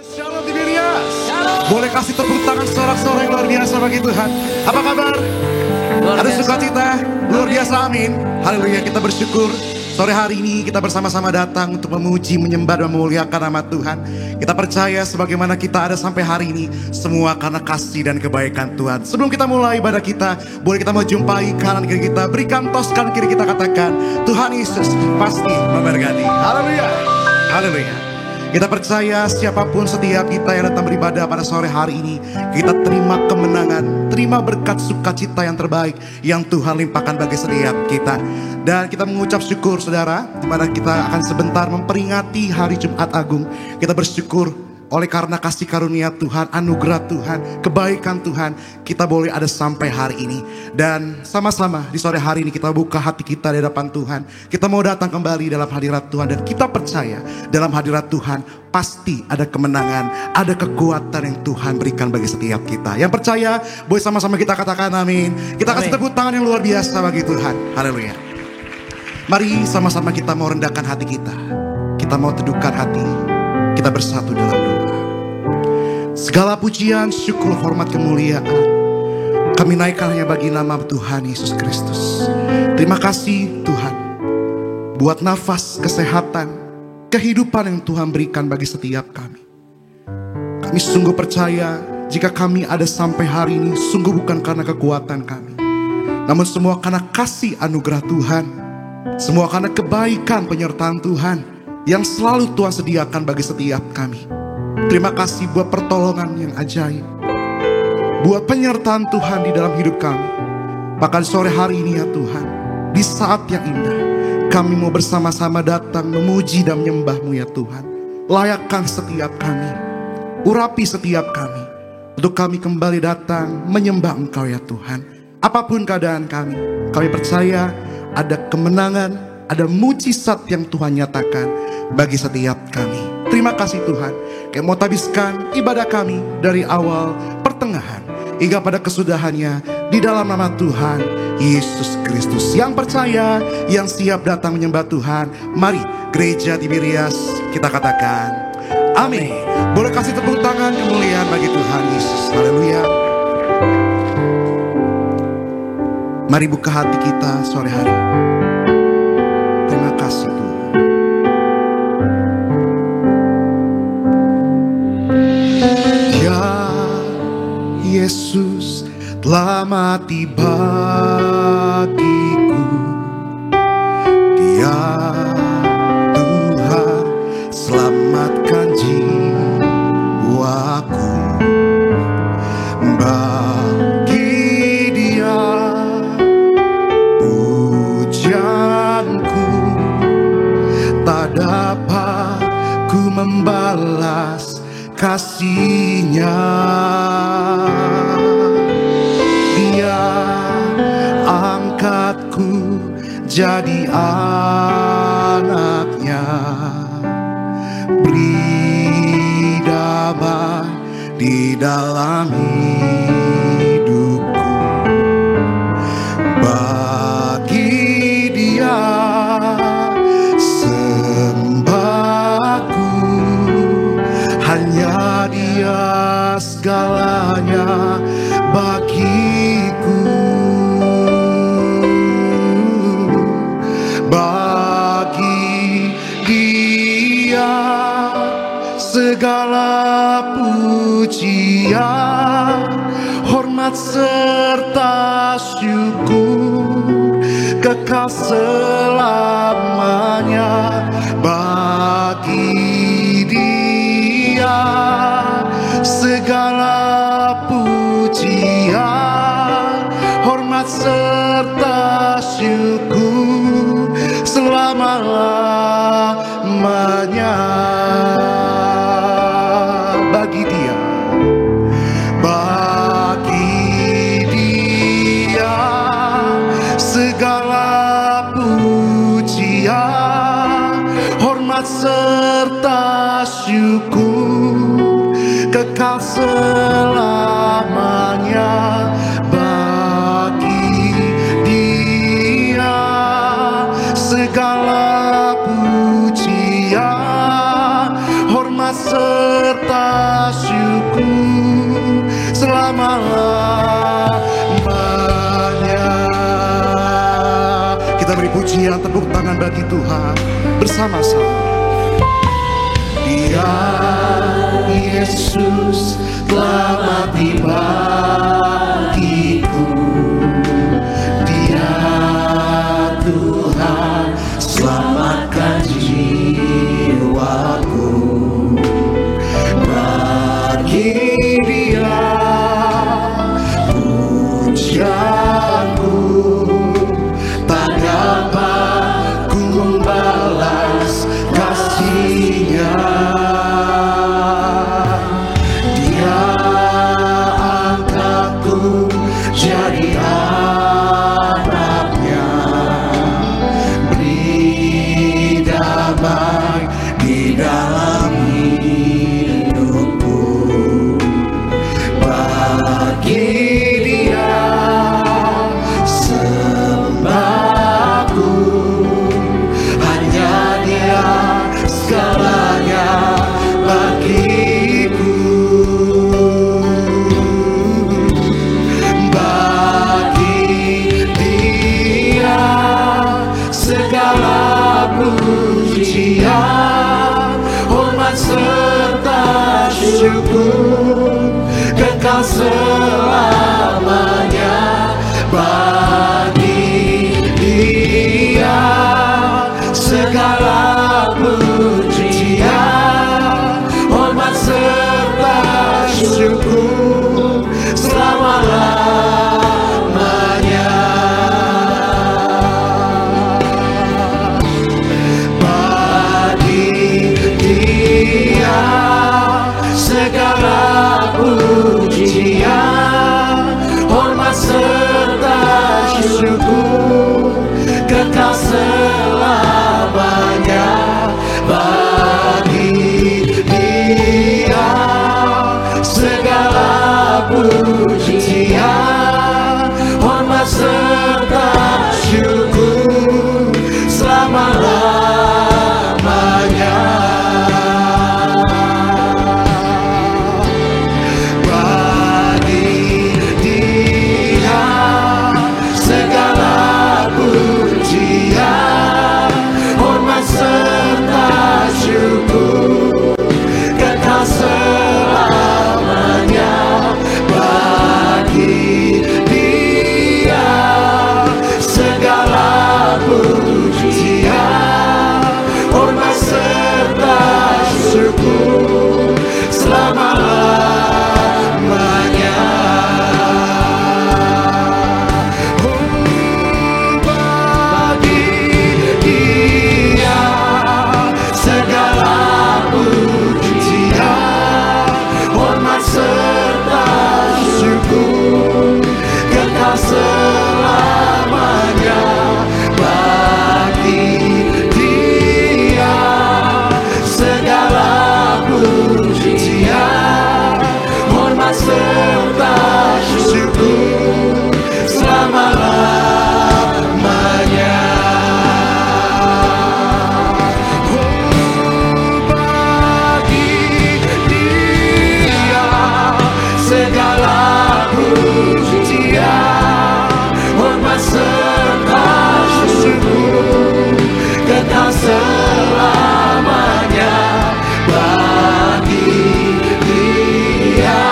Shalom Tiberias. Boleh kasih tepuk tangan sorak-sorai yang luar biasa bagi Tuhan. Apa kabar? Ada sukacita? Luar biasa, amin. Haleluya, kita bersyukur. Sore hari ini kita bersama-sama datang untuk memuji, menyembah dan memuliakan nama Tuhan. Kita percaya sebagaimana kita ada sampai hari ini, semua karena kasih dan kebaikan Tuhan. Sebelum kita mulai ibadah kita, boleh kita mau jumpai kanan kiri kita, berikan tos kanan kiri kita, katakan, Tuhan Yesus pasti memberkati. Haleluya, haleluya. Kita percaya siapapun setiap kita yang datang beribadah pada sore hari ini, kita terima kemenangan, terima berkat sukacita yang terbaik yang Tuhan limpahkan bagi setiap kita. Dan kita mengucap syukur saudara, di mana kita akan sebentar memperingati hari Jumat Agung. Kita bersyukur oleh karena kasih karunia Tuhan, anugerah Tuhan, kebaikan Tuhan, kita boleh ada sampai hari ini. Dan sama-sama di sore hari ini kita buka hati kita di hadapan Tuhan. Kita mau datang kembali dalam hadirat Tuhan. Dan kita percaya dalam hadirat Tuhan pasti ada kemenangan, ada kekuatan yang Tuhan berikan bagi setiap kita. Yang percaya, boleh sama-sama kita katakan amin. Kita kasih tepuk tangan yang luar biasa bagi Tuhan. Haleluya. Mari sama-sama kita mau rendahkan hati kita. Kita mau teduhkan hati. Kita bersatu dalam doa. Segala pujian, syukur, hormat, kemuliaan kami naikkan hanya bagi nama Tuhan Yesus Kristus. Terima kasih Tuhan buat nafas, kesehatan, kehidupan yang Tuhan berikan bagi setiap kami. Kami sungguh percaya jika kami ada sampai hari ini sungguh bukan karena kekuatan kami, namun semua karena kasih anugerah Tuhan. Semua karena kebaikan penyertaan Tuhan yang selalu Tuhan sediakan bagi setiap kami. Terima kasih buat pertolongan yang ajaib, buat penyertaan Tuhan di dalam hidup kami. Bahkan sore hari ini ya Tuhan, di saat yang indah, kami mau bersama-sama datang memuji dan menyembah-Mu ya Tuhan. Layakkan setiap kami, urapi setiap kami, untuk kami kembali datang menyembah Engkau ya Tuhan. Apapun keadaan kami percaya ada kemenangan, ada mujizat yang Tuhan nyatakan bagi setiap kami. Terima kasih Tuhan. Kami mau habiskan ibadah kami dari awal, pertengahan, hingga pada kesudahannya di dalam nama Tuhan Yesus Kristus. Yang percaya, yang siap datang menyembah Tuhan, mari Gereja Tiberias kita katakan amin. Boleh kasih tepuk tangan kemuliaan bagi Tuhan Yesus. Haleluya. Mari buka hati kita sore hari. Terima kasih Tuhan. Ya Yesus telah mati bagiku. Dia Tuhan selamatkan jiwaku. Bagi Dia pujianku, tak dapat ku membalas kasih-Nya. Dia angkatku jadi anak-Nya, beri damai di dalam hidupku. Bagi Dia sembahku, hanya Dia segalanya bagiku. Bagi Dia segala pujian, hormat serta syukur kekal selamanya. Bagi Dia segala pujian, hormat serta syukur selama-lamanya. Bagi Dia, bagi Dia segala pujian, hormat serta syukur kekal selamanya. Bagi Dia segala pujian, hormat serta pujian, tepuk tangan bagi Tuhan bersama-sama. Dia Yesus telah mati bagiku, Dia Tuhan selamatkan jiwaku. Bagi Dia pujianku, tak dapat ku membalas kasih-Nya. Dia angkatku jadi anaknya, beri damai di dalam hidupku. Bagi Dia sembahku, hanya Dia segalanya bagiku. Bagi Dia segala pujian, hormat serta syukur kekal selamanya. Bagi Dia segala pujian, hormat serta syukur selama-lamanya. Bagi Dia segala pujian, hormat serta syukur kekal selamanya. Bagi Dia segala pujian, hormat serta syukur selama-lamanya. Bagi Dia segala pujian, hormat serta syukur kekal selamanya. Bagi Dia segala pujian, hormat serta syukur selama-lamanya. Bagi Dia segala pujian, hormat serta syukur kekal selamanya. Bagi Dia segala pujian, hormat serta syukur selama-lamanya. Bagi Dia segala pujian, hormat serta syukur kekal selamanya. Bagi Dia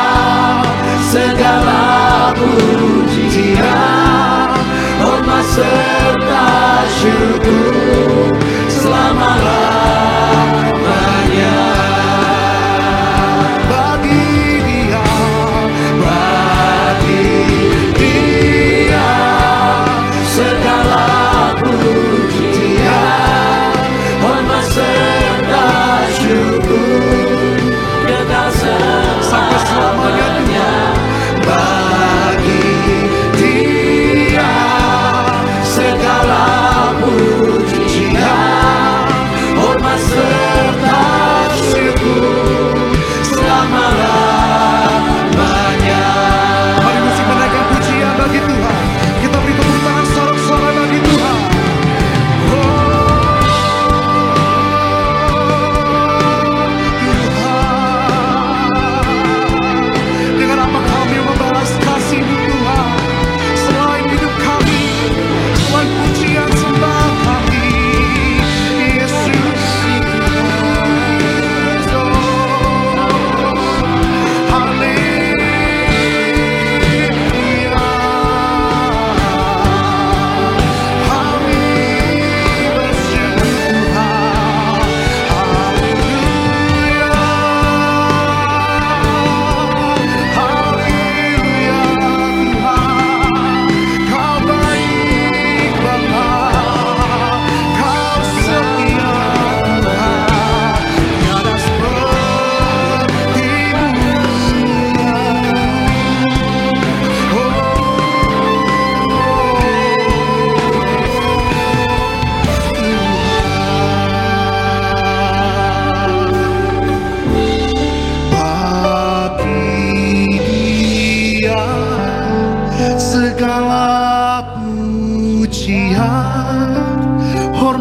segala pujian, hormat serta syukur selama-lamanya. Bagi Dia segala pujian,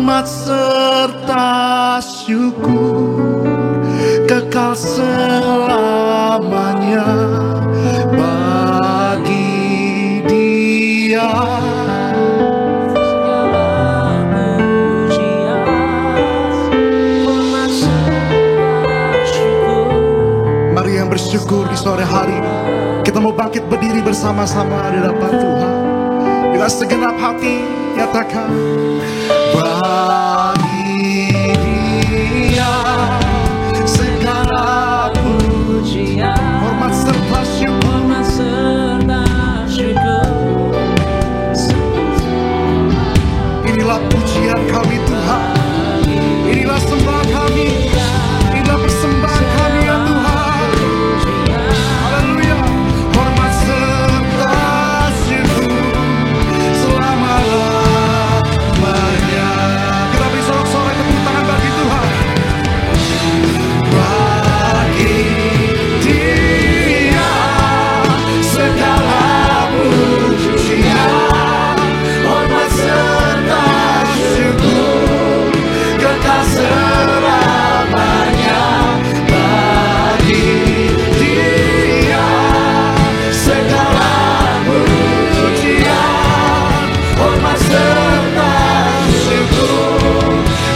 hormat serta syukur kekal selamanya bagi Dia. Mari yang bersyukur di sore hari ini, kita mau bangkit berdiri bersama-sama di hadapan Tuhan. Dengan segenap hati nyatakan, bagi Dia segala pujian, hormat serta syukur. Inilah pujian kami Tuhan, inilah sembah kami, inilah persembahan kami ya Tuhan. Haleluya. Hormat serta syukur selama-lamanya. Kita beri sorak-sorai tepuk tangan bagi Tuhan. Bagi Dia segala pujian, hormat serta syukur kekal selamanya. Bagi Dia segala pujian, hormat serta syukur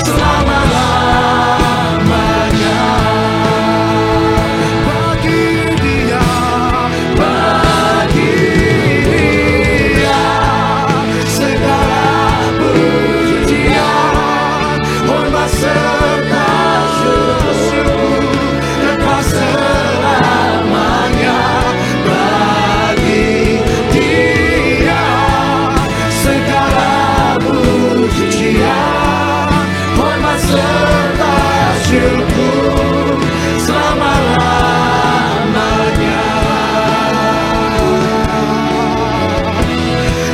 selama-lamanya. Bagi Dia, bagi Dia segala pujian, hormat serta syukur kekal selamanya. Bagi Dia segala pujian, hormat serta syukur selama-lamanya.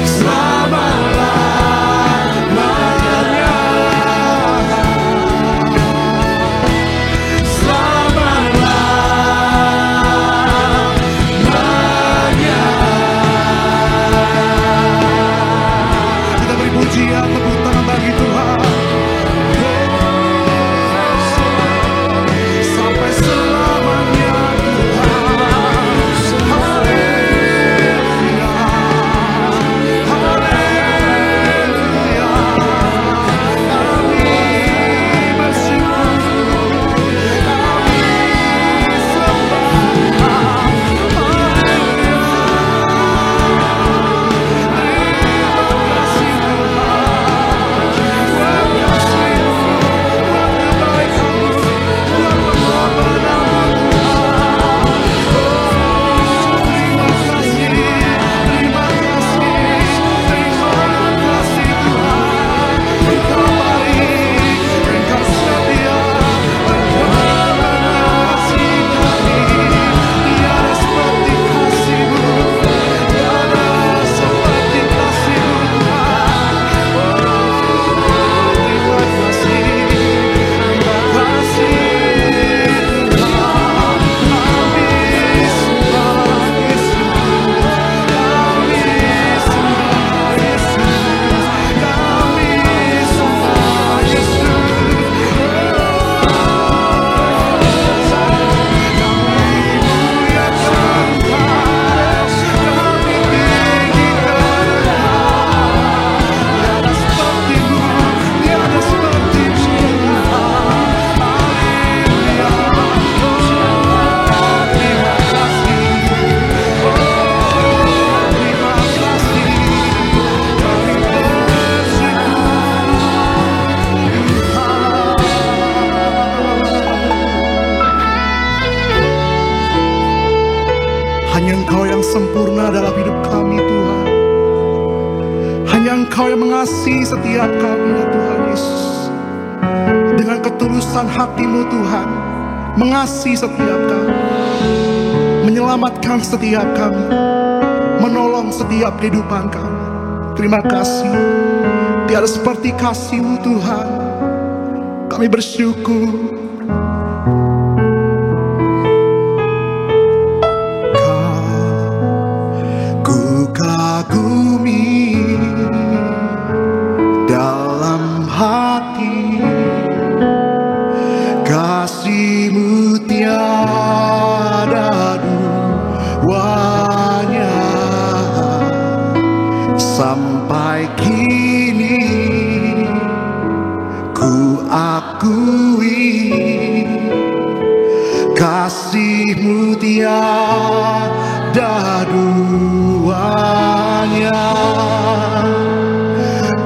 Selama-lamanya. Selama-lamanya. Kita beri pujian, tepuk tangan bagi Tuhan. Sampai selamanya Tuhan. Haleluya. Haleluya. Kami bersyukur, kami sembah. Haleluya. Hanya Engkau yang sempurna dalam hidup kami Tuhan. Hanya Engkau yang mengasihi setiap kami ya Tuhan Yesus. Dengan ketulusan hati-Mu Tuhan, mengasihi setiap kami, menyelamatkan setiap kami, menolong setiap kehidupan kami. Terima kasih. Tiada seperti kasih-Mu Tuhan. Kami bersyukur. Kagumi dalam hati Ku akui kasih-Mu tiada duanya.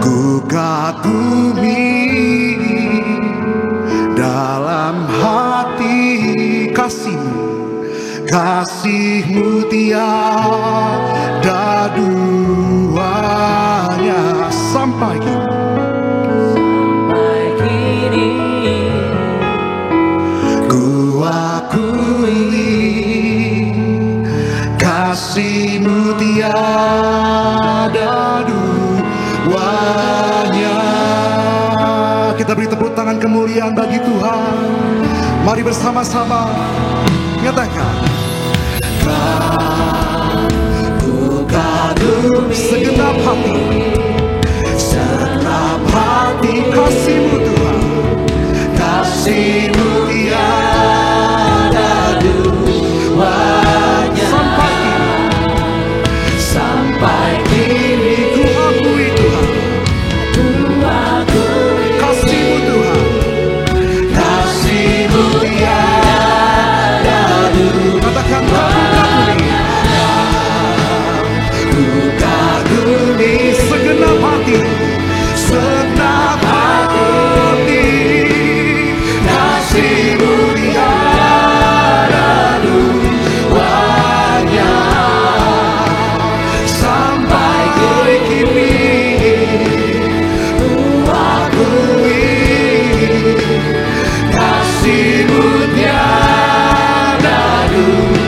Ku kagumi dalam hati kasih-Mu tiada duanya. Sampai kini ku akui kasih-Mu tiada duanya. Kita beri tepuk tangan kemuliaan bagi Tuhan. Mari bersama-sama nyatakan, ku kagumi segenap hati kasih-Mu Tuhan, kasih-Mu tiada duanya. Sampai kini ku akui Tuhan, kasih-Mu Tuhan, kasih-Mu tiada duanya. Katakan ku kagumi segenap hati kasih-Mu tiada duanya. Sampai kini ku akui kasih-Mu tiada duanya.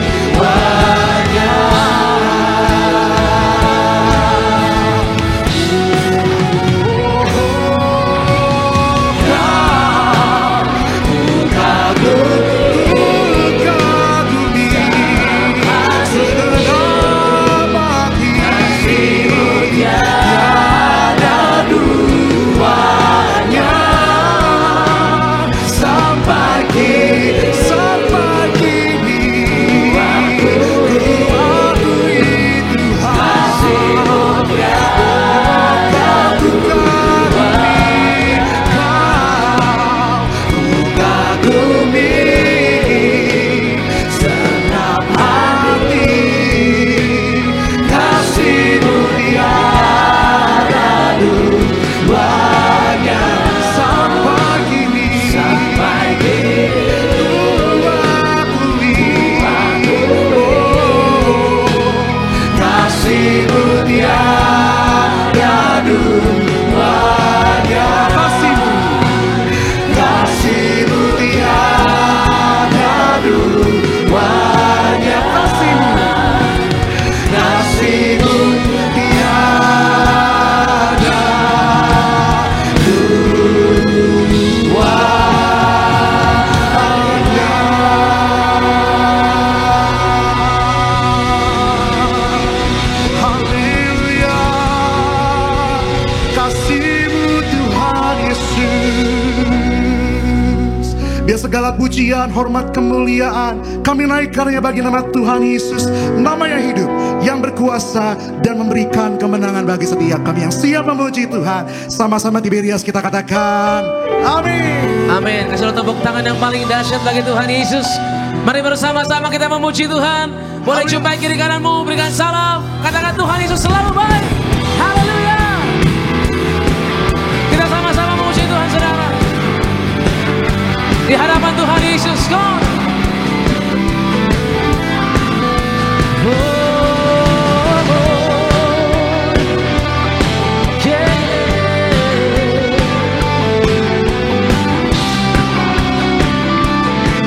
Segala pujian, hormat, kemuliaan kami naikkannya bagi nama Tuhan Yesus, nama yang hidup, yang berkuasa dan memberikan kemenangan bagi setiap kami yang siap memuji Tuhan. Sama-sama Tiberias kita katakan amin. Amin. Kasih tepuk tangan yang paling dahsyat bagi Tuhan Yesus. Mari bersama-sama kita memuji Tuhan. Boleh jumpai kiri kananmu, berikan salam, katakan Tuhan Yesus selalu baik. Haleluya. Kita sama-sama memuji Tuhan, saudara, di hadapan Tuhan Yesus. God.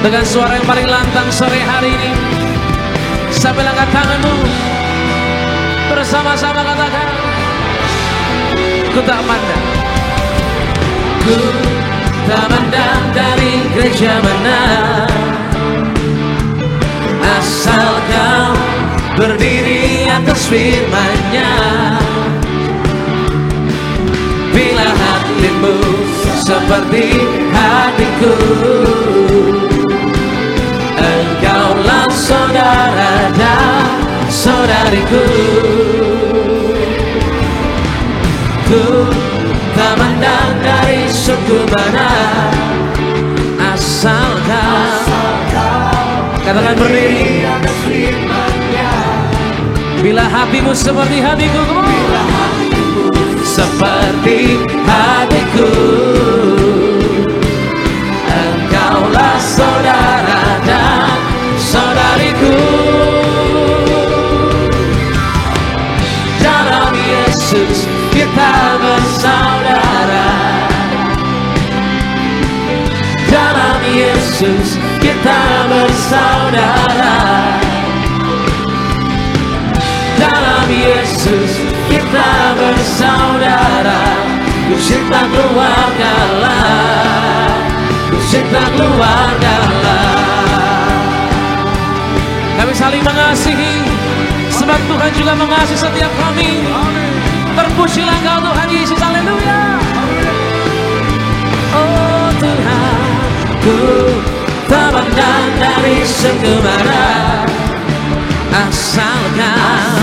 Dengan suara yang paling lantang sore hari ini, sambil angkat tanganmu, bersama-sama katakan, ku tak pandang, ku tak pandang dari gereja mana, asal kau berdiri atas firman-Nya. Bila hatimu seperti hatiku, engkaulah saudara dan saudariku. Ku tak pandang dari sudut kemana, asalkan katakan berdiri. Bila hatimu seperti hatiku, seperti hatiku, engkaulah saudara dan saudariku. Dalam Yesus kita bersaudara, dalam Yesus kita bersaudara, dalam Yesus kita bersaudara. Ku cinta keluarga lah, ku cinta keluarga lah. Kami saling mengasihi, sebab Tuhan juga mengasihi setiap kami. Terpujilah Engkau Tuhan Yesus, haleluya. Oh Tuhan, ku tak pandang dari segala, asalkan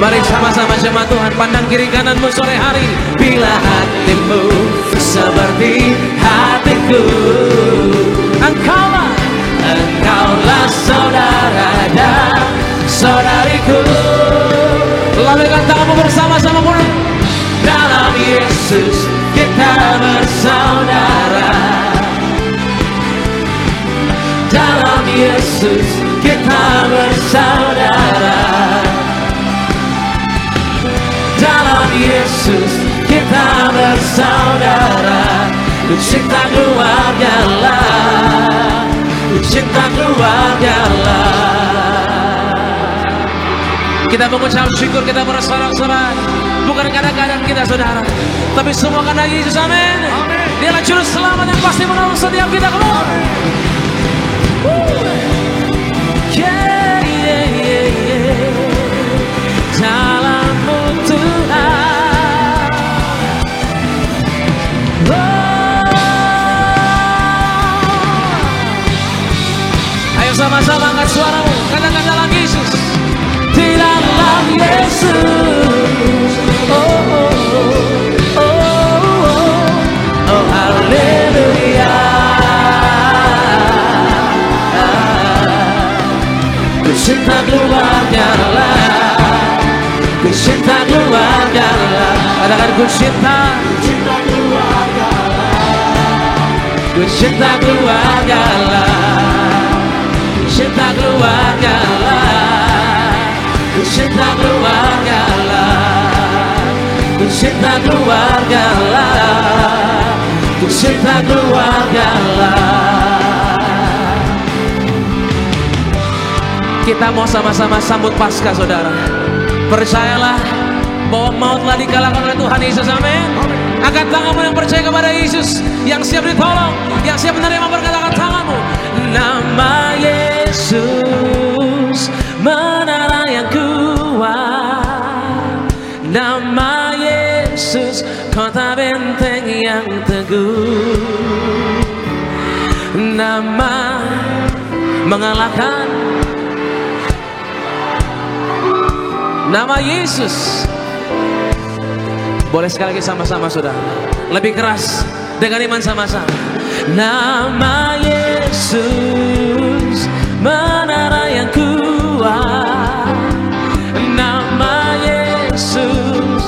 mari sama-sama jemaat Tuhan, pandang kiri kananmu sore hari. Bila hatimu seperti hatiku, engkaulah saudara dan saudariku. Lambaikan tanganmu bersama-sama mulai. Dalam Yesus kita bersaudara, dalam Yesus kita bersaudara, dalam Yesus kita bersaudara. Ku cinta keluarga lah, ku cinta keluarga lah. Kita mengucap syukur, kita bersorak-sorai, bukan kadang-kadang kita saudara, tapi semua karena Yesus, amin. Dialah juru selamat yang pasti menolong setiap kita. Keluar. Yeah, yeah, yeah, yeah. Jalanmu Tuhan. Oh. Ayo sama-sama angkat suaramu, katakan dalam Yesus, di dalam Yesus. Oh, oh, oh, oh, oh, haleluya. Ku cinta keluarga lah, ku cinta keluarga lah. Katakan ku cinta keluarga lah, ku cinta keluarga lah, ku cinta keluarga lah, ku cinta keluarga lah, ku cinta keluarga lah, ku cinta keluarga lah. Kita mau sama-sama sambut Paskah, saudara. Percayalah bahwa maut telah dikalahkan oleh Tuhan Yesus, amin. Angkat tanganmu yang percaya kepada Yesus, yang siap ditolong, yang siap menerima berkat. Angkat tanganmu. Nama Yesus menara yang kuat, nama Yesus kota benteng yang teguh, nama mengalahkan. Nama Yesus. Boleh sekali lagi sama-sama saudara, lebih keras dengan iman sama-sama. Nama Yesus menara yang kuat, nama Yesus.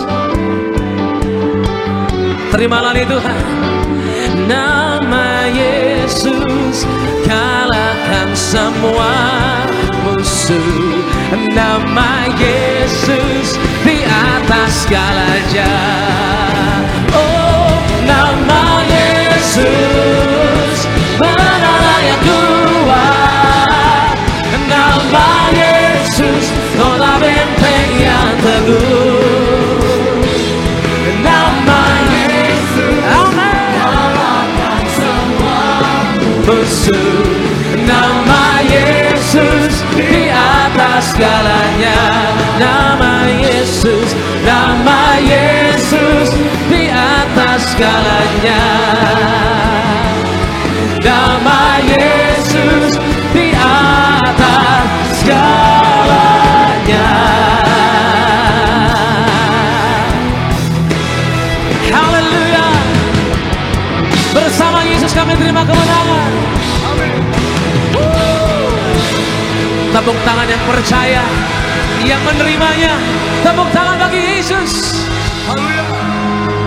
Terimalah itu Tuhan. Nama Yesus kalahkan semua musuh. Nama Yesus di atas segalanya. Oh, nama Yesus menara yang kuat, nama Yesus kota benteng yang teguh, nama Yesus kalahkan semua musuh. Nama Yesus di atas segalanya. Nama Yesus, nama Yesus di atas segalanya. Nama Yesus di atas segalanya. Yesus kami terima kemenangan. Tepuk tangan yang percaya, yang menerimanya. Tepuk tangan bagi Yesus.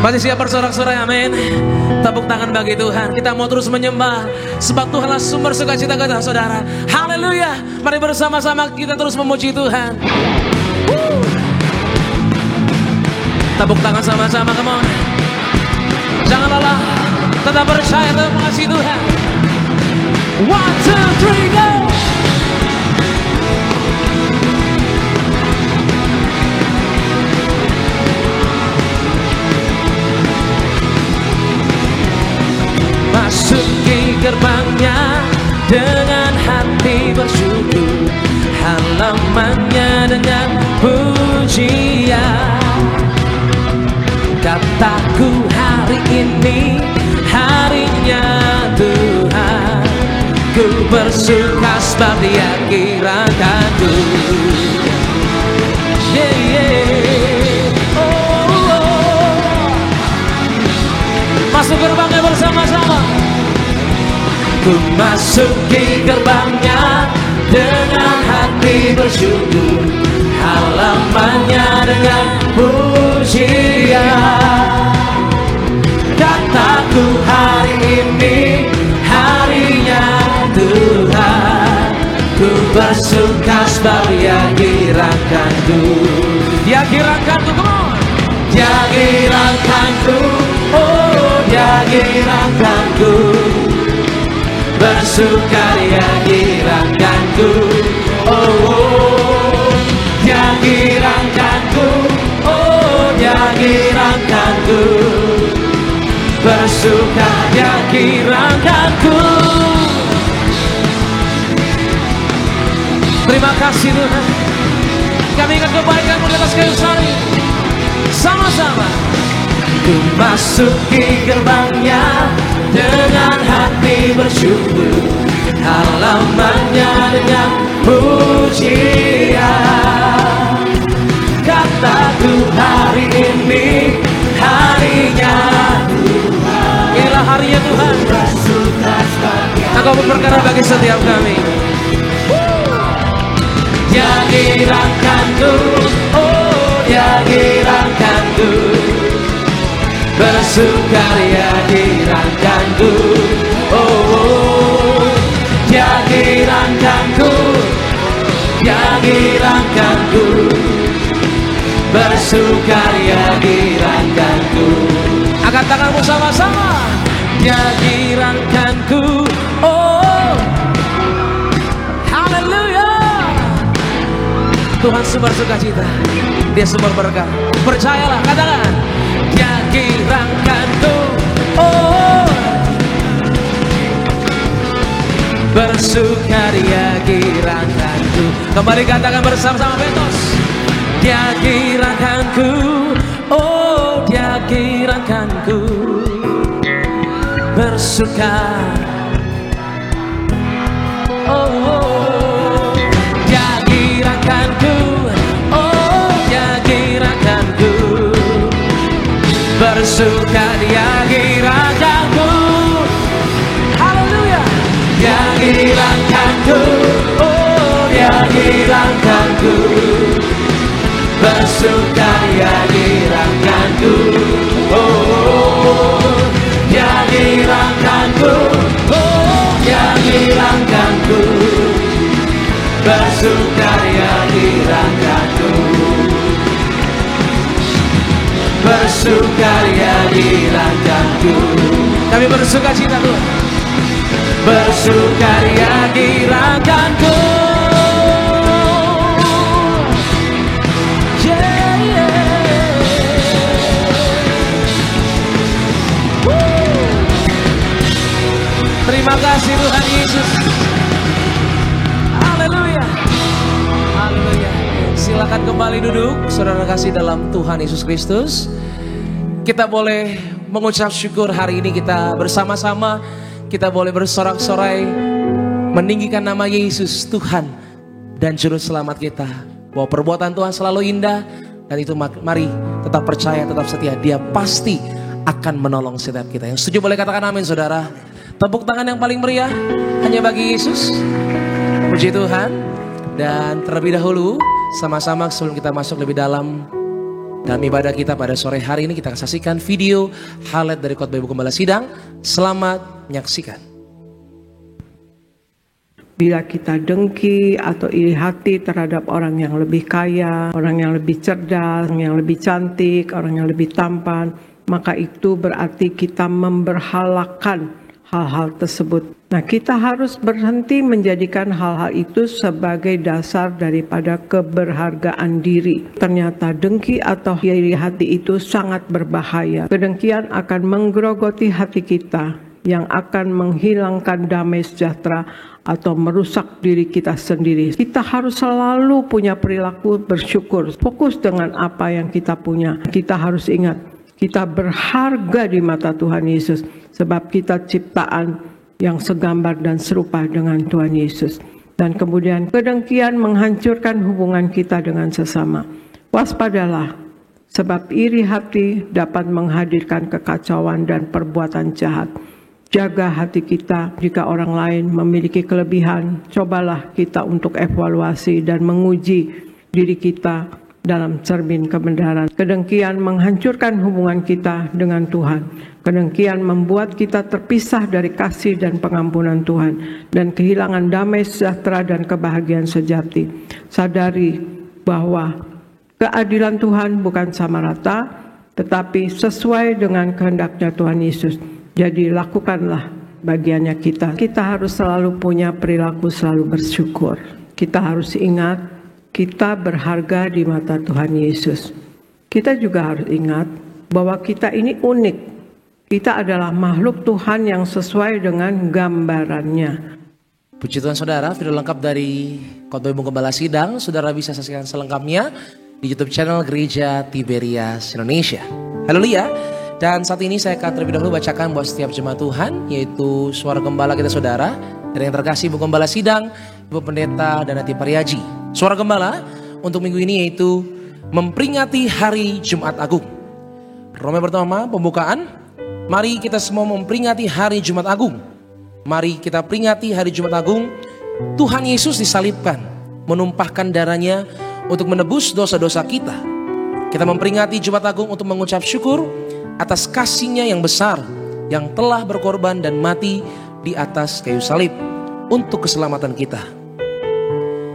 Masih siap bersorak-sorai, amin. Tepuk tangan bagi Tuhan. Kita mau terus menyembah, sebab Tuhanlah sumber sukacita kita, saudara. Haleluya. Mari bersama-sama kita terus memuji Tuhan. Tepuk tangan sama-sama, come on. Jangan lelah, tetap percaya, tetap mengasihi Tuhan. 1, 2, 3, go. Masuki gerbangnya dengan hati bersyukur, halamannya dengan pujian. Kataku hari ini harinya Tuhan, ku bersuka sebab Dia kirakaku. Yeah, yeah. Oh. Masuk gerbangnya bersama-sama. Ku masuki gerbangnya dengan hati bersyukur, halamannya dengan pujian. Kataku hari ini harinya Tuhan, ku bersuka sebab Dia kirakaku. Dia kirakaku, come on. Dia kirakaku, oh Dia kirakaku. Bersukaria kirakaku, oh Dia kirakaku, oh Dia kirakaku. Bersukaria kirakaku. Terima kasih Tuhan. Kami ingat kebaikan-Mu di atas kayu salib. Sama-sama. Ku masuki gerbangnya dengan hati bersyukur, halamannya dengan pujian. Kataku hari ini harinya Tuhan, inilah harinya Tuhan. Engkau berperkara bagi setiap kami. Dia kirakaku, oh Dia kirakaku. Bersukaria kirakaku, oh Dia kirakaku, Dia kirakaku. Bersukaria kirakaku. Angkat tanganmu sama-sama. Dia kirakaku, oh haleluya. Tuhan sumber sukacita, Dia sumber berkah. Percayalah, katakan. Dia kirakaku, oh bersukaria kirakaku. Kembali katakan bersama-sama Petrus. Dia kirakaku, oh Dia kirakaku. Bersuka, oh Dia kirakaku, oh Dia kirakaku. Bersukaria kirakaku, haleluya. Dia kirakaku, oh Dia kirakaku. Bersukaria kirakaku, oh Dia kirakaku, oh Dia kirakaku. Bersukaria kirakaku. Bersukaria kirakaku. Kami bersuka cita Tuhan. Bersukaria kirakaku. Yeah, yeah. Terima kasih Tuhan Yesus. Haleluya. Haleluya. Silakan kembali duduk, saudara kasih dalam Tuhan Yesus Kristus. Kita boleh mengucap syukur hari ini kita bersama-sama. Kita boleh bersorak-sorai meninggikan nama Yesus Tuhan dan Juru Selamat kita. Bahwa perbuatan Tuhan selalu indah. Dan itu mari tetap percaya, tetap setia. Dia pasti akan menolong setiap kita. Yang setuju boleh katakan amin saudara. Tepuk tangan yang paling meriah hanya bagi Yesus. Puji Tuhan. Dan terlebih dahulu sama-sama sebelum kita masuk lebih dalam ibadah kita pada sore hari ini, kita akan saksikan video highlight dari khotbah Ibu Gembala Sidang. Selamat menyaksikan. Bila kita dengki atau iri hati terhadap orang yang lebih kaya, orang yang lebih cerdas, orang yang lebih cantik, orang yang lebih tampan, maka itu berarti kita memberhalakan hal-hal tersebut. Nah, kita harus berhenti menjadikan hal-hal itu sebagai dasar daripada keberhargaan diri. Ternyata dengki atau iri hati itu sangat berbahaya. Kedengkian akan menggerogoti hati kita, yang akan menghilangkan damai sejahtera atau merusak diri kita sendiri. Kita harus selalu punya perilaku bersyukur. Fokus dengan apa yang kita punya. Kita harus ingat, kita berharga di mata Tuhan Yesus. Sebab kita ciptaan yang segambar dan serupa dengan Tuhan Yesus. Dan kemudian kedengkian menghancurkan hubungan kita dengan sesama. Waspadalah, sebab iri hati dapat menghadirkan kekacauan dan perbuatan jahat. Jaga hati kita. Jika orang lain memiliki kelebihan, cobalah kita untuk evaluasi dan menguji diri kita dalam cermin kebenaran. Kedengkian menghancurkan hubungan kita dengan Tuhan. Kedengkian membuat kita terpisah dari kasih dan pengampunan Tuhan, dan kehilangan damai sejahtera dan kebahagiaan sejati. Sadari bahwa keadilan Tuhan bukan sama rata, tetapi sesuai dengan kehendaknya Tuhan Yesus. Jadi lakukanlah bagiannya kita. Kita harus selalu punya perilaku selalu bersyukur. Kita harus ingat, kita berharga di mata Tuhan Yesus. Kita juga harus ingat bahwa kita ini unik. Kita adalah makhluk Tuhan yang sesuai dengan gambarannya. Puji Tuhan saudara, video lengkap dari khotbah Ibu Gembala Sidang saudara bisa saksikan selengkapnya di YouTube channel Gereja Tiberias Indonesia. Haleluya. Dan saat ini saya akan terlebih dahulu bacakan buat setiap jemaat Tuhan, yaitu suara gembala kita saudara, dan yang terkasih Ibu Gembala Sidang, Ibu Pendeta Danati Pariaji. Suara gembala untuk minggu ini yaitu memperingati Hari Jumat Agung. Roma pertama pembukaan, mari kita semua memperingati Hari Jumat Agung. Mari kita peringati Hari Jumat Agung. Tuhan Yesus disalibkan, menumpahkan darahnya untuk menebus dosa-dosa kita. Kita memperingati Jumat Agung untuk mengucap syukur atas kasih-Nya yang besar, yang telah berkorban dan mati di atas kayu salib untuk keselamatan kita.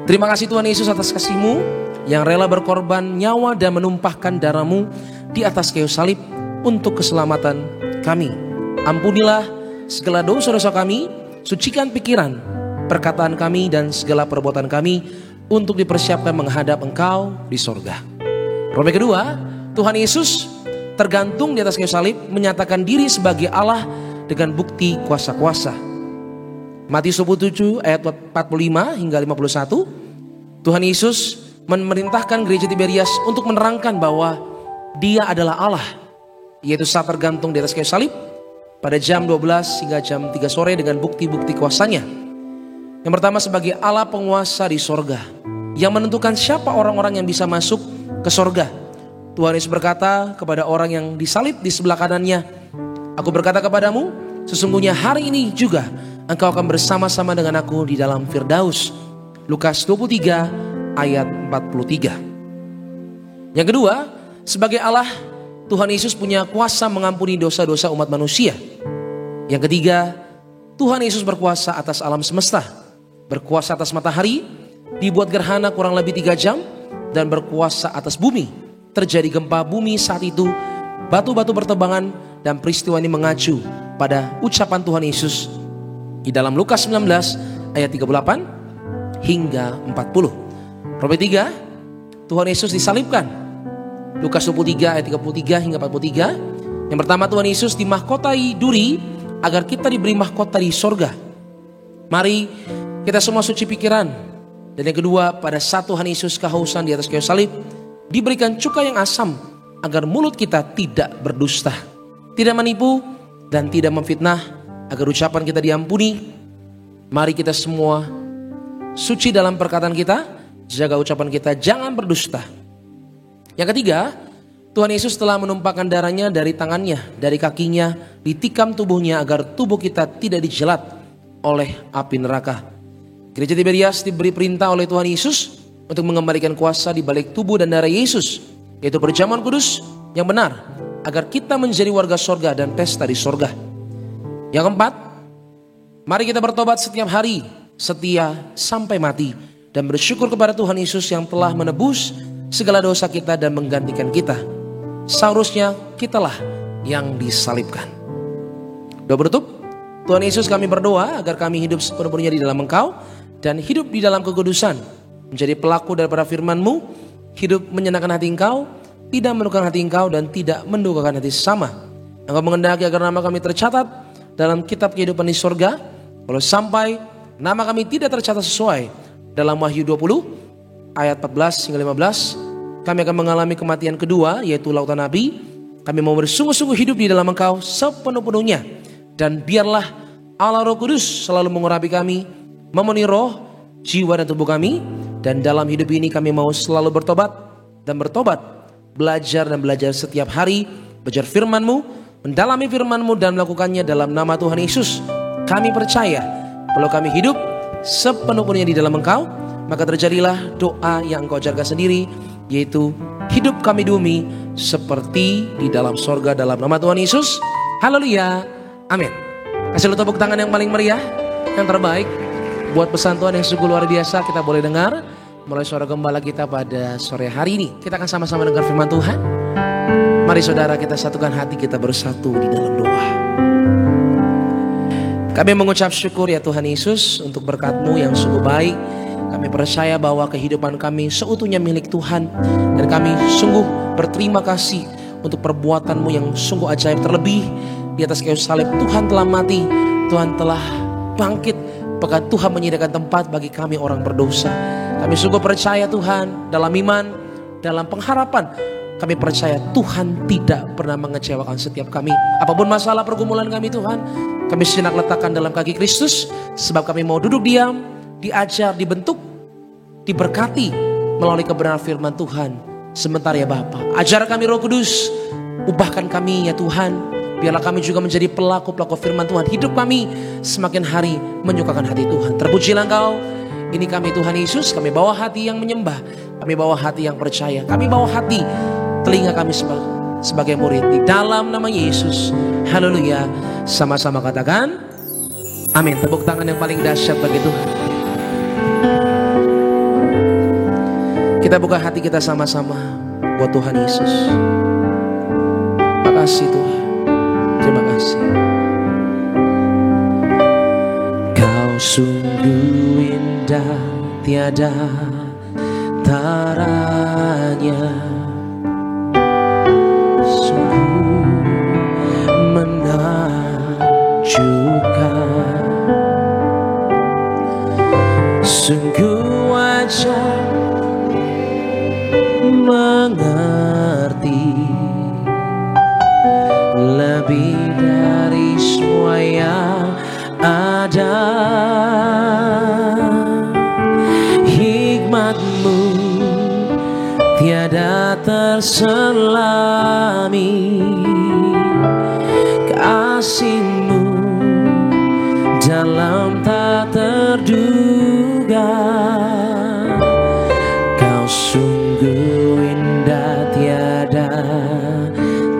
Terima kasih Tuhan Yesus atas kasih-Mu yang rela berkorban nyawa dan menumpahkan darah-Mu di atas kayu salib untuk keselamatan kami. Ampunilah segala dosa-dosa kami, sucikan pikiran, perkataan kami dan segala perbuatan kami untuk dipersiapkan menghadap Engkau di sorga. Roma kedua, Tuhan Yesus tergantung di atas kayu salib, menyatakan diri sebagai Allah dengan bukti kuasa-kuasa. Matius 27 ayat 45 hingga 51. Tuhan Yesus memerintahkan gereja Tiberias untuk menerangkan bahwa Dia adalah Allah, yaitu saat tergantung di atas kayu salib pada jam 12 hingga jam 3 sore dengan bukti-bukti kuasanya. Yang pertama sebagai Allah penguasa di sorga, yang menentukan siapa orang-orang yang bisa masuk ke sorga. Tuhan Yesus berkata kepada orang yang disalib di sebelah kanannya, "Aku berkata kepadamu, sesungguhnya hari ini juga engkau akan bersama-sama dengan aku di dalam Firdaus." Lukas 23 ayat 43. Yang kedua, sebagai Allah, Tuhan Yesus punya kuasa mengampuni dosa-dosa umat manusia. Yang ketiga, Tuhan Yesus berkuasa atas alam semesta, berkuasa atas matahari, dibuat gerhana kurang lebih 3 jam, dan berkuasa atas bumi. Terjadi gempa bumi saat itu, batu-batu bertebangan, dan peristiwa ini mengacu pada ucapan Tuhan Yesus di dalam Lukas 19 ayat 38 hingga 40. Roma 3, Tuhan Yesus disalibkan. Lukas 23 ayat 33 hingga 43. Yang pertama, Tuhan Yesus dimahkotai duri agar kita diberi mahkota di sorga. Mari kita semua suci pikiran. Dan yang kedua, pada saat Tuhan Yesus kehausan di atas kayu salib, diberikan cuka yang asam agar mulut kita tidak berdusta, tidak menipu, dan tidak memfitnah, agar ucapan kita diampuni. Mari kita semua suci dalam perkataan kita, jaga ucapan kita, jangan berdusta. Yang ketiga, Tuhan Yesus telah menumpahkan darahnya dari tangannya, dari kakinya, ditikam tubuhnya agar tubuh kita tidak dijelat oleh api neraka. Gereja Tiberias diberi perintah oleh Tuhan Yesus untuk mengembalikan kuasa di balik tubuh dan darah Yesus, yaitu perjamuan kudus yang benar, agar kita menjadi warga sorga dan pesta di sorga. Yang keempat, mari kita bertobat setiap hari, setia sampai mati, dan bersyukur kepada Tuhan Yesus yang telah menebus segala dosa kita dan menggantikan kita. Seharusnya kitalah yang disalibkan. Doa penutup. Tuhan Yesus, kami berdoa agar kami hidup sepenuhnya di dalam Engkau dan hidup di dalam kekudusan, menjadi pelaku daripada firman-Mu, hidup menyenangkan hati Engkau, tidak menekan hati Engkau, dan tidak mendukakan hati sesama. Engkau menghendaki agar nama kami tercatat dalam kitab kehidupan di surga. Kalau sampai nama kami tidak tercatat sesuai dalam Wahyu 20 ayat 14 hingga 15, kami akan mengalami kematian kedua, yaitu lautan api. Kami mau bersungguh-sungguh hidup di dalam Engkau sepenuh-penuhnya, dan biarlah Allah Roh Kudus selalu mengurapi kami, memenuhi roh, jiwa dan tubuh kami. Dan dalam hidup ini kami mau selalu bertobat dan bertobat, belajar dan belajar setiap hari, belajar firman-Mu, mendalami firman-Mu dan melakukannya dalam nama Tuhan Yesus. Kami percaya kalau kami hidup sepenuh-penuhnya di dalam Engkau, maka terjadilah doa yang Engkau ajarkan sendiri, yaitu hidup kami di bumi seperti di dalam sorga, dalam nama Tuhan Yesus. Haleluya, amin. Kasih lu tepuk tangan yang paling meriah, yang terbaik buat pesan Tuhan yang sungguh luar biasa. Kita boleh dengar melalui suara gembala kita pada sore hari ini. Kita akan sama-sama dengar firman Tuhan. Mari saudara, kita satukan hati, kita bersatu di dalam doa. Kami mengucap syukur ya Tuhan Yesus untuk berkat-Mu yang sungguh baik. Kami percaya bahwa kehidupan kami seutuhnya milik Tuhan, dan kami sungguh berterima kasih untuk perbuatan-Mu yang sungguh ajaib. Terlebih di atas kayu salib Tuhan telah mati, Tuhan telah bangkit, bahkan Tuhan menyediakan tempat bagi kami orang berdosa. Kami sungguh percaya Tuhan, dalam iman, dalam pengharapan, kami percaya Tuhan tidak pernah mengecewakan setiap kami. Apapun masalah pergumulan kami Tuhan, kami sejenak letakkan dalam kaki Kristus, sebab kami mau duduk diam, diajar, dibentuk, diberkati melalui kebenaran firman Tuhan. Sementara ya Bapa, ajar kami Roh Kudus, ubahkan kami ya Tuhan. Biarlah kami juga menjadi pelaku-pelaku firman Tuhan. Hidup kami semakin hari menyukakan hati Tuhan. Terpujilah Engkau. Ini kami Tuhan Yesus, kami bawa hati yang menyembah, kami bawa hati yang percaya, kami bawa hati telinga kami sebagai murid di dalam nama Yesus. Haleluya. Sama-sama katakan amin. Tepuk tangan yang paling dahsyat bagi Tuhan. Kita buka hati kita sama-sama buat Tuhan Yesus. Terima kasih Tuhan. Terima kasih. Kau sungguh indah, tiada taranya, sungguh menakjubkan, sungguh wajah mengerti lebih dari semua yang ada. Hikmat-Mu tiada terselami, kasih-Mu dalam tak terduga. Kau sungguh indah, tiada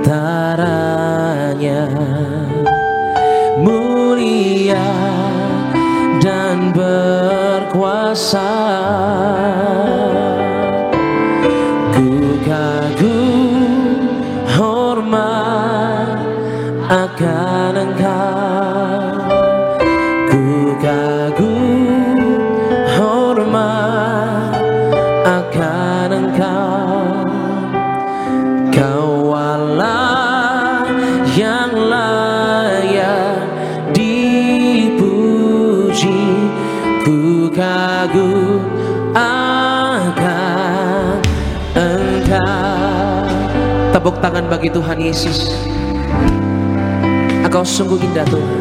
taranya, mulia dan berkuasa. Ku kagum hormat akan Engkau, ku kagum hormat akan Engkau. Kau Allah yang layak dipuji, ku kagum akan Engkau. Tepuk tangan bagi Tuhan Yesus. Engkau sungguh indah Tuhan.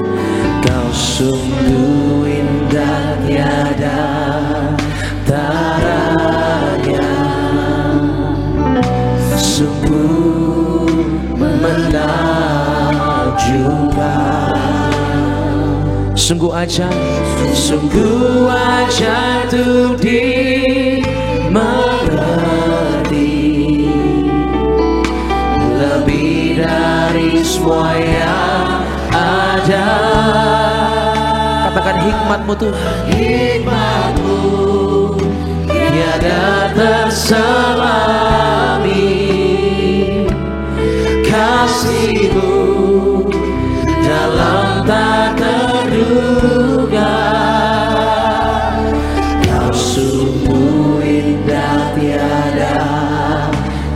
Kau sungguh indah, tiada taranya, sungguh menakjubkan, juga. Sungguh ajaib untuk dimengerti, lebih dari semua yang ada. Katakan hikmat-Mu Tuhan, hikmat-Mu tiada terselami, kasih-Mu dalam tak terduga. Kau sungguh indah tiada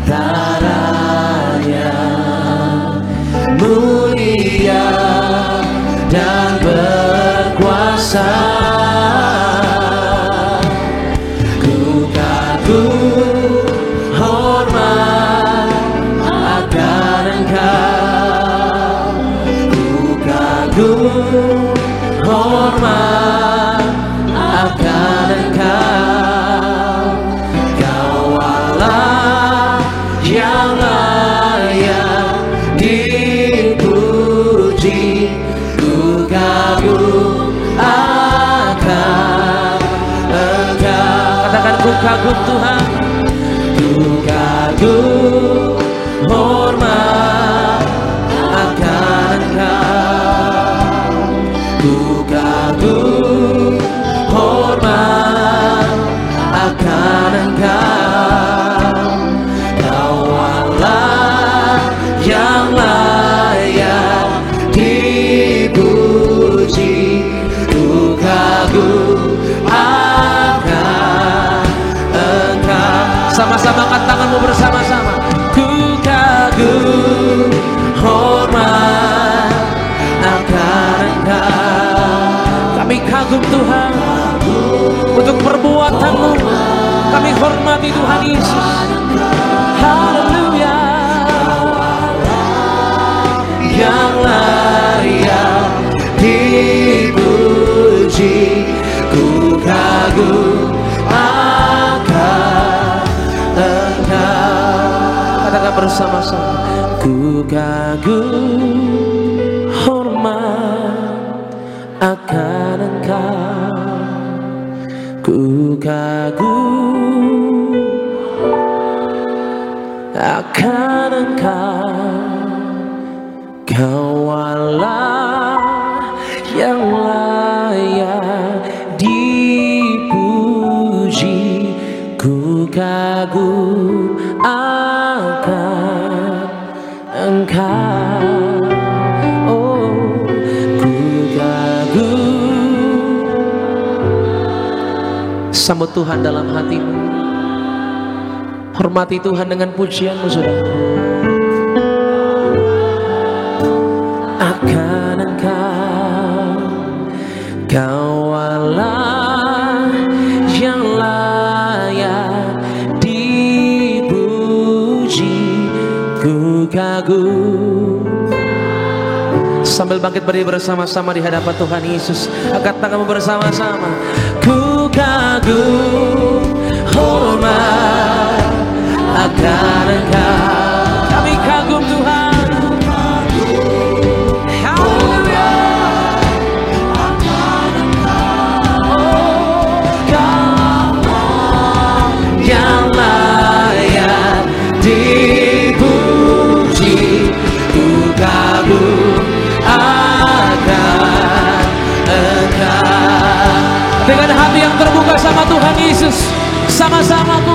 taranya, mulia dan berkuasa. Ku kagum hormat akan Engkau, ku kagum hormat akan Engkau. Kau Allah yang layak dipuji, ku kagum akan Engkau. Katakan ku kagum Tuhan, ku kagum hormat akan Engkau, ku kagum hormat akan Engkau. Kau Allah yang layak dipuji, ku kagum akan Engkau. Sama-sama angkat tanganmu bersama-sama. Ku kagum hormat akan Engkau. Kami kagum Tuhan untuk perbuatan-Mu. Kami hormati Tuhan Yesus. Haleluya. Yang layak dipuji, ku kagum akan Engkau. Katakan bersama-sama. Ku kagum hormat akan Engkau, ku kagum akan Engkau. Kau Allah yang layak dipuji, ku kagum akan Engkau. Oh, ku kagum. Sambut Tuhan dalam hatimu. Hormati Tuhan dengan pujianmu, saudara. Akan Engkau, Kau Allah yang layak dipuji, ku kagum. Sambil bangkit berdiri bersama-sama di hadapan Tuhan Yesus, angkat tanganmu bersama-sama. Ku kagum hormat akan Engkau. Kami kagum Tuhan. Haleluya. Oh, Kau yang layak dipuji, ku kagum akan Engkau. Dengan hati yang terbuka sama Tuhan Yesus, sama-sama ku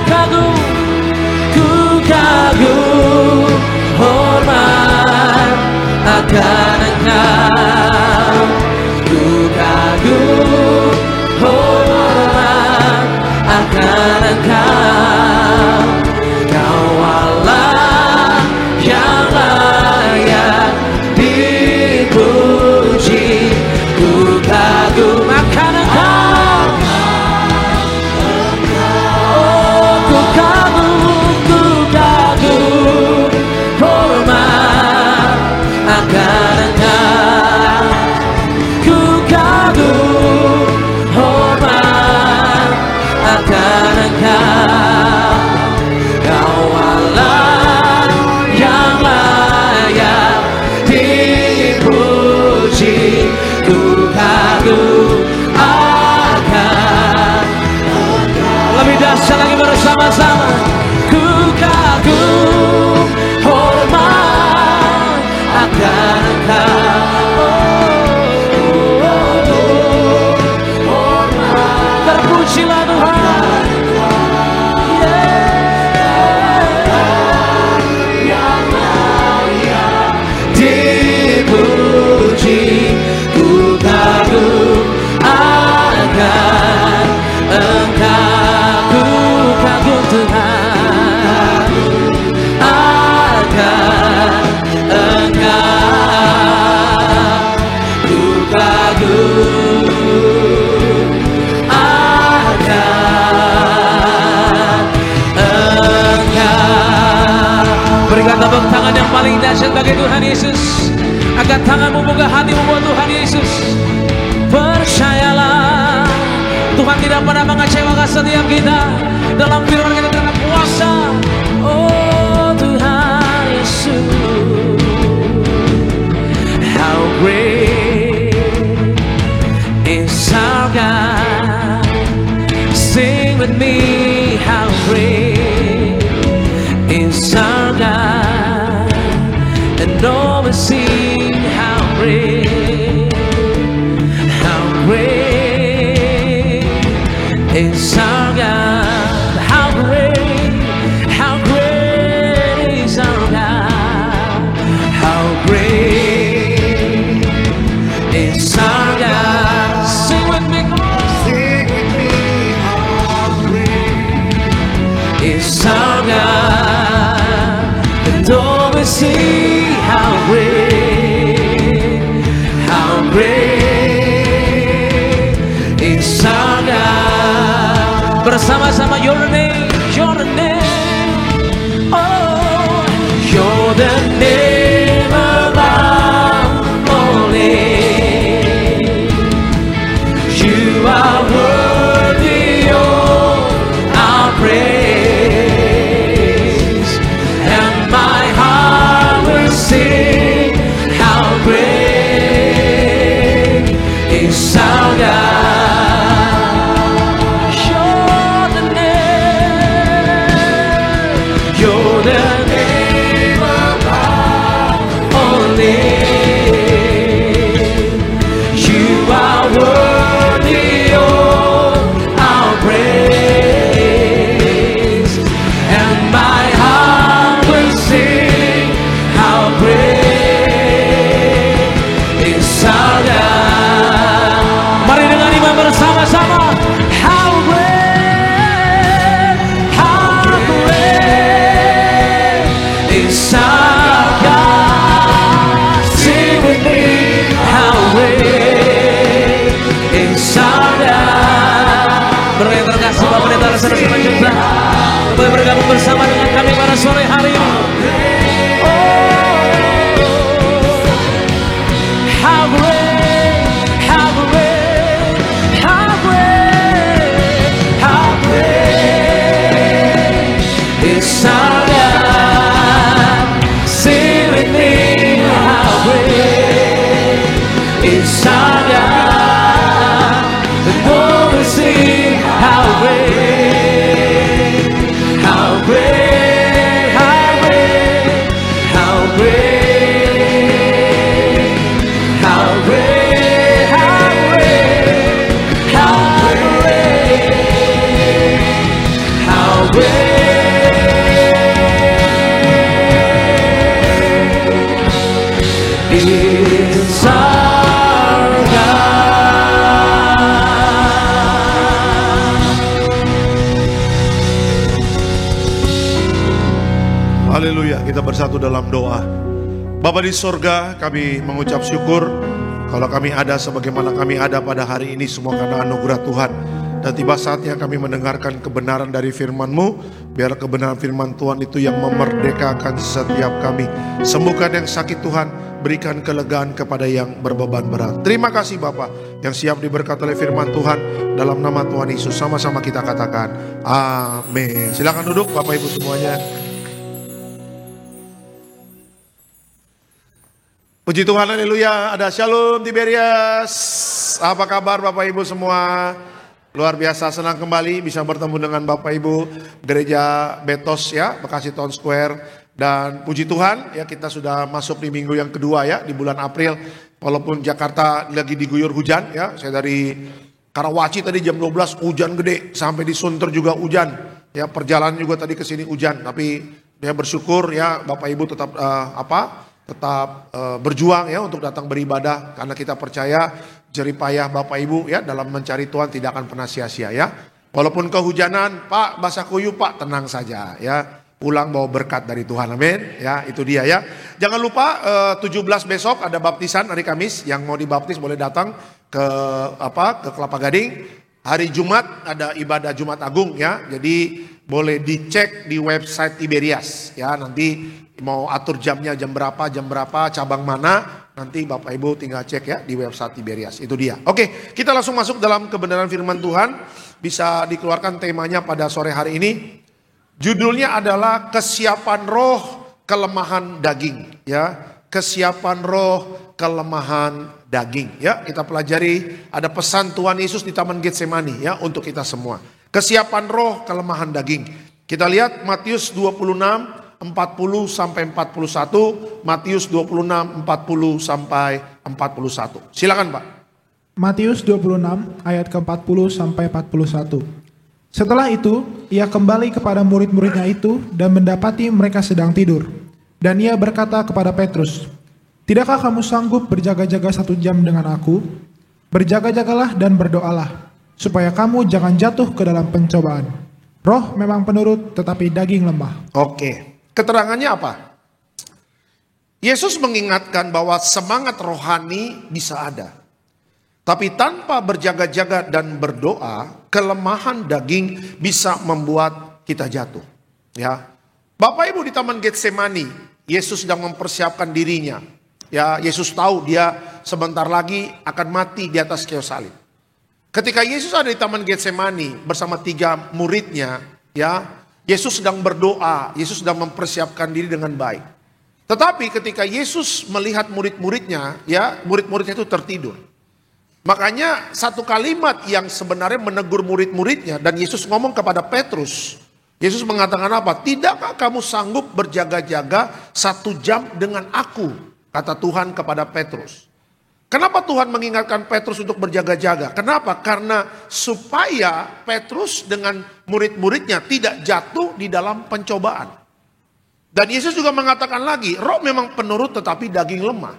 kagum hormat akan Engkau, ku kagum hormat akan Engkau. Kau Allah yang layak dipuji, ku kagum akan Engkau. Oh, ku kagum hormat akan ku kagum akan. Lebih dahsyat lagi bersama-sama. Ku kagum hormat akan Engkau. Terpujilah Tuhan. Dipuji, ku kagum akan Engkau. Ku kagum Tuhan akan Engkau. Ku kagum akan Engkau. Berikan tepuk tangan yang paling dahsyat bagi Tuhan Yesus. Angkat tanganmu, buka hatimu buat Tuhan Yesus. Percayalah, Tuhan tidak pernah mengecewakan setiap kita. Dalam firman kita terhadap kuasa. Oh Tuhan Yesus, how great is our God. Sing with me, how great is our God. And always sing, how great is our God. How great is our God. How great is our God. Sing with me, come on. Sing with me, how great Is our God. And always sing, how great is our God. Bersama-sama, your name, oh, you're the name above all names. You are worthy of our praise, and my heart will sing, how great is our God. You're the name above all names. You are worthy of our praise, and my heart will sing, how great is our God. Mari dengan iman bersama-sama. How great is our God. Sing with me, how great is our God. Berlian terkasih Bapak Pendeta Saudara juga boleh bergabung bersama dengan kami pada sore hari ini. How great is our God. Sing with me, how great is our God. And always sing, how great, how great, how great, how great, how great, how great, how great, how great. Is our God. Haleluya, kita bersatu dalam doa. Bapa di sorga, kami mengucap syukur kalau kami ada sebagaimana kami ada pada hari ini semua karena anugerah Tuhan. Dan tiba saatnya kami mendengarkan kebenaran dari firman-Mu. Biar kebenaran firman Tuhan itu yang memerdekakan setiap kami. Sembuhkan yang sakit Tuhan, berikan kelegaan kepada yang berbeban berat. Terima kasih Bapa yang siap diberkati oleh firman Tuhan. Dalam nama Tuhan Yesus sama-sama kita katakan amin. Silakan duduk Bapak Ibu semuanya. Puji Tuhan, haleluya. Ada Shalom Tiberias. Apa kabar Bapak Ibu semua? Luar biasa, senang kembali bisa bertemu dengan Bapak Ibu Gereja Betos ya, Bekasi Town Square. Dan puji Tuhan ya, kita sudah masuk di minggu yang kedua ya, di bulan April. Walaupun Jakarta lagi diguyur hujan ya. Saya dari Karawaci tadi jam 12 hujan gede, sampai di Sunter juga hujan. Ya, perjalanan juga tadi ke sini hujan, tapi saya bersyukur ya Bapak Ibu tetap tetap berjuang ya untuk datang beribadah, karena kita percaya jeripayah Bapak Ibu ya dalam mencari Tuhan tidak akan pernah sia-sia ya. Walaupun kehujanan, Pak basah kuyup, Pak tenang saja ya. Pulang bawa berkat dari Tuhan, amin ya. Itu dia ya. Jangan lupa 17 besok ada baptisan hari Kamis. Yang mau dibaptis boleh datang ke Kelapa Gading. Hari Jumat ada ibadah Jumat Agung ya. Jadi boleh dicek di website Tiberias ya. Nanti mau atur jamnya jam berapa, cabang mana, nanti Bapak Ibu tinggal cek ya di website Tiberias. Itu dia. Oke, kita langsung masuk dalam kebenaran firman Tuhan. Bisa dikeluarkan temanya pada sore hari ini. Judulnya adalah kesiapan roh, kelemahan daging ya. Kesiapan roh, kelemahan daging ya. Kita pelajari, ada pesan Tuhan Yesus di Taman Getsemani ya untuk kita semua. Kesiapan roh, kelemahan daging. Kita lihat Matius 26 40 sampai 41, Matius 26 40 sampai 41. Silakan Pak. Matius 26 ayat ke-40 sampai 41. Setelah itu, ia kembali kepada murid-muridnya itu dan mendapati mereka sedang tidur. Dan ia berkata kepada Petrus, "Tidakkah kamu sanggup berjaga-jaga 1 jam dengan aku? Berjaga-jagalah dan berdoalah, supaya kamu jangan jatuh ke dalam pencobaan. Roh memang penurut, tetapi daging lemah." Oke. Keterangannya apa? Yesus mengingatkan bahwa semangat rohani bisa ada. Tapi tanpa berjaga-jaga dan berdoa, kelemahan daging bisa membuat kita jatuh. Ya, Bapak Ibu di Taman Getsemani, Yesus sedang mempersiapkan dirinya. Ya, Yesus tahu dia sebentar lagi akan mati di atas kayu salib. Ketika Yesus ada di Taman Getsemani bersama 3 muridnya, ya, Yesus sedang berdoa, Yesus sedang mempersiapkan diri dengan baik. Tetapi ketika Yesus melihat murid-muridnya, ya, murid-muridnya itu tertidur. Makanya satu kalimat yang sebenarnya menegur murid-muridnya, dan Yesus ngomong kepada Petrus. Yesus mengatakan apa? "Tidakkah kamu sanggup berjaga-jaga 1 jam dengan aku?" kata Tuhan kepada Petrus. Kenapa Tuhan mengingatkan Petrus untuk berjaga-jaga? Kenapa? Karena supaya Petrus dengan murid-muridnya tidak jatuh di dalam pencobaan. Dan Yesus juga mengatakan lagi, roh memang penurut tetapi daging lemah.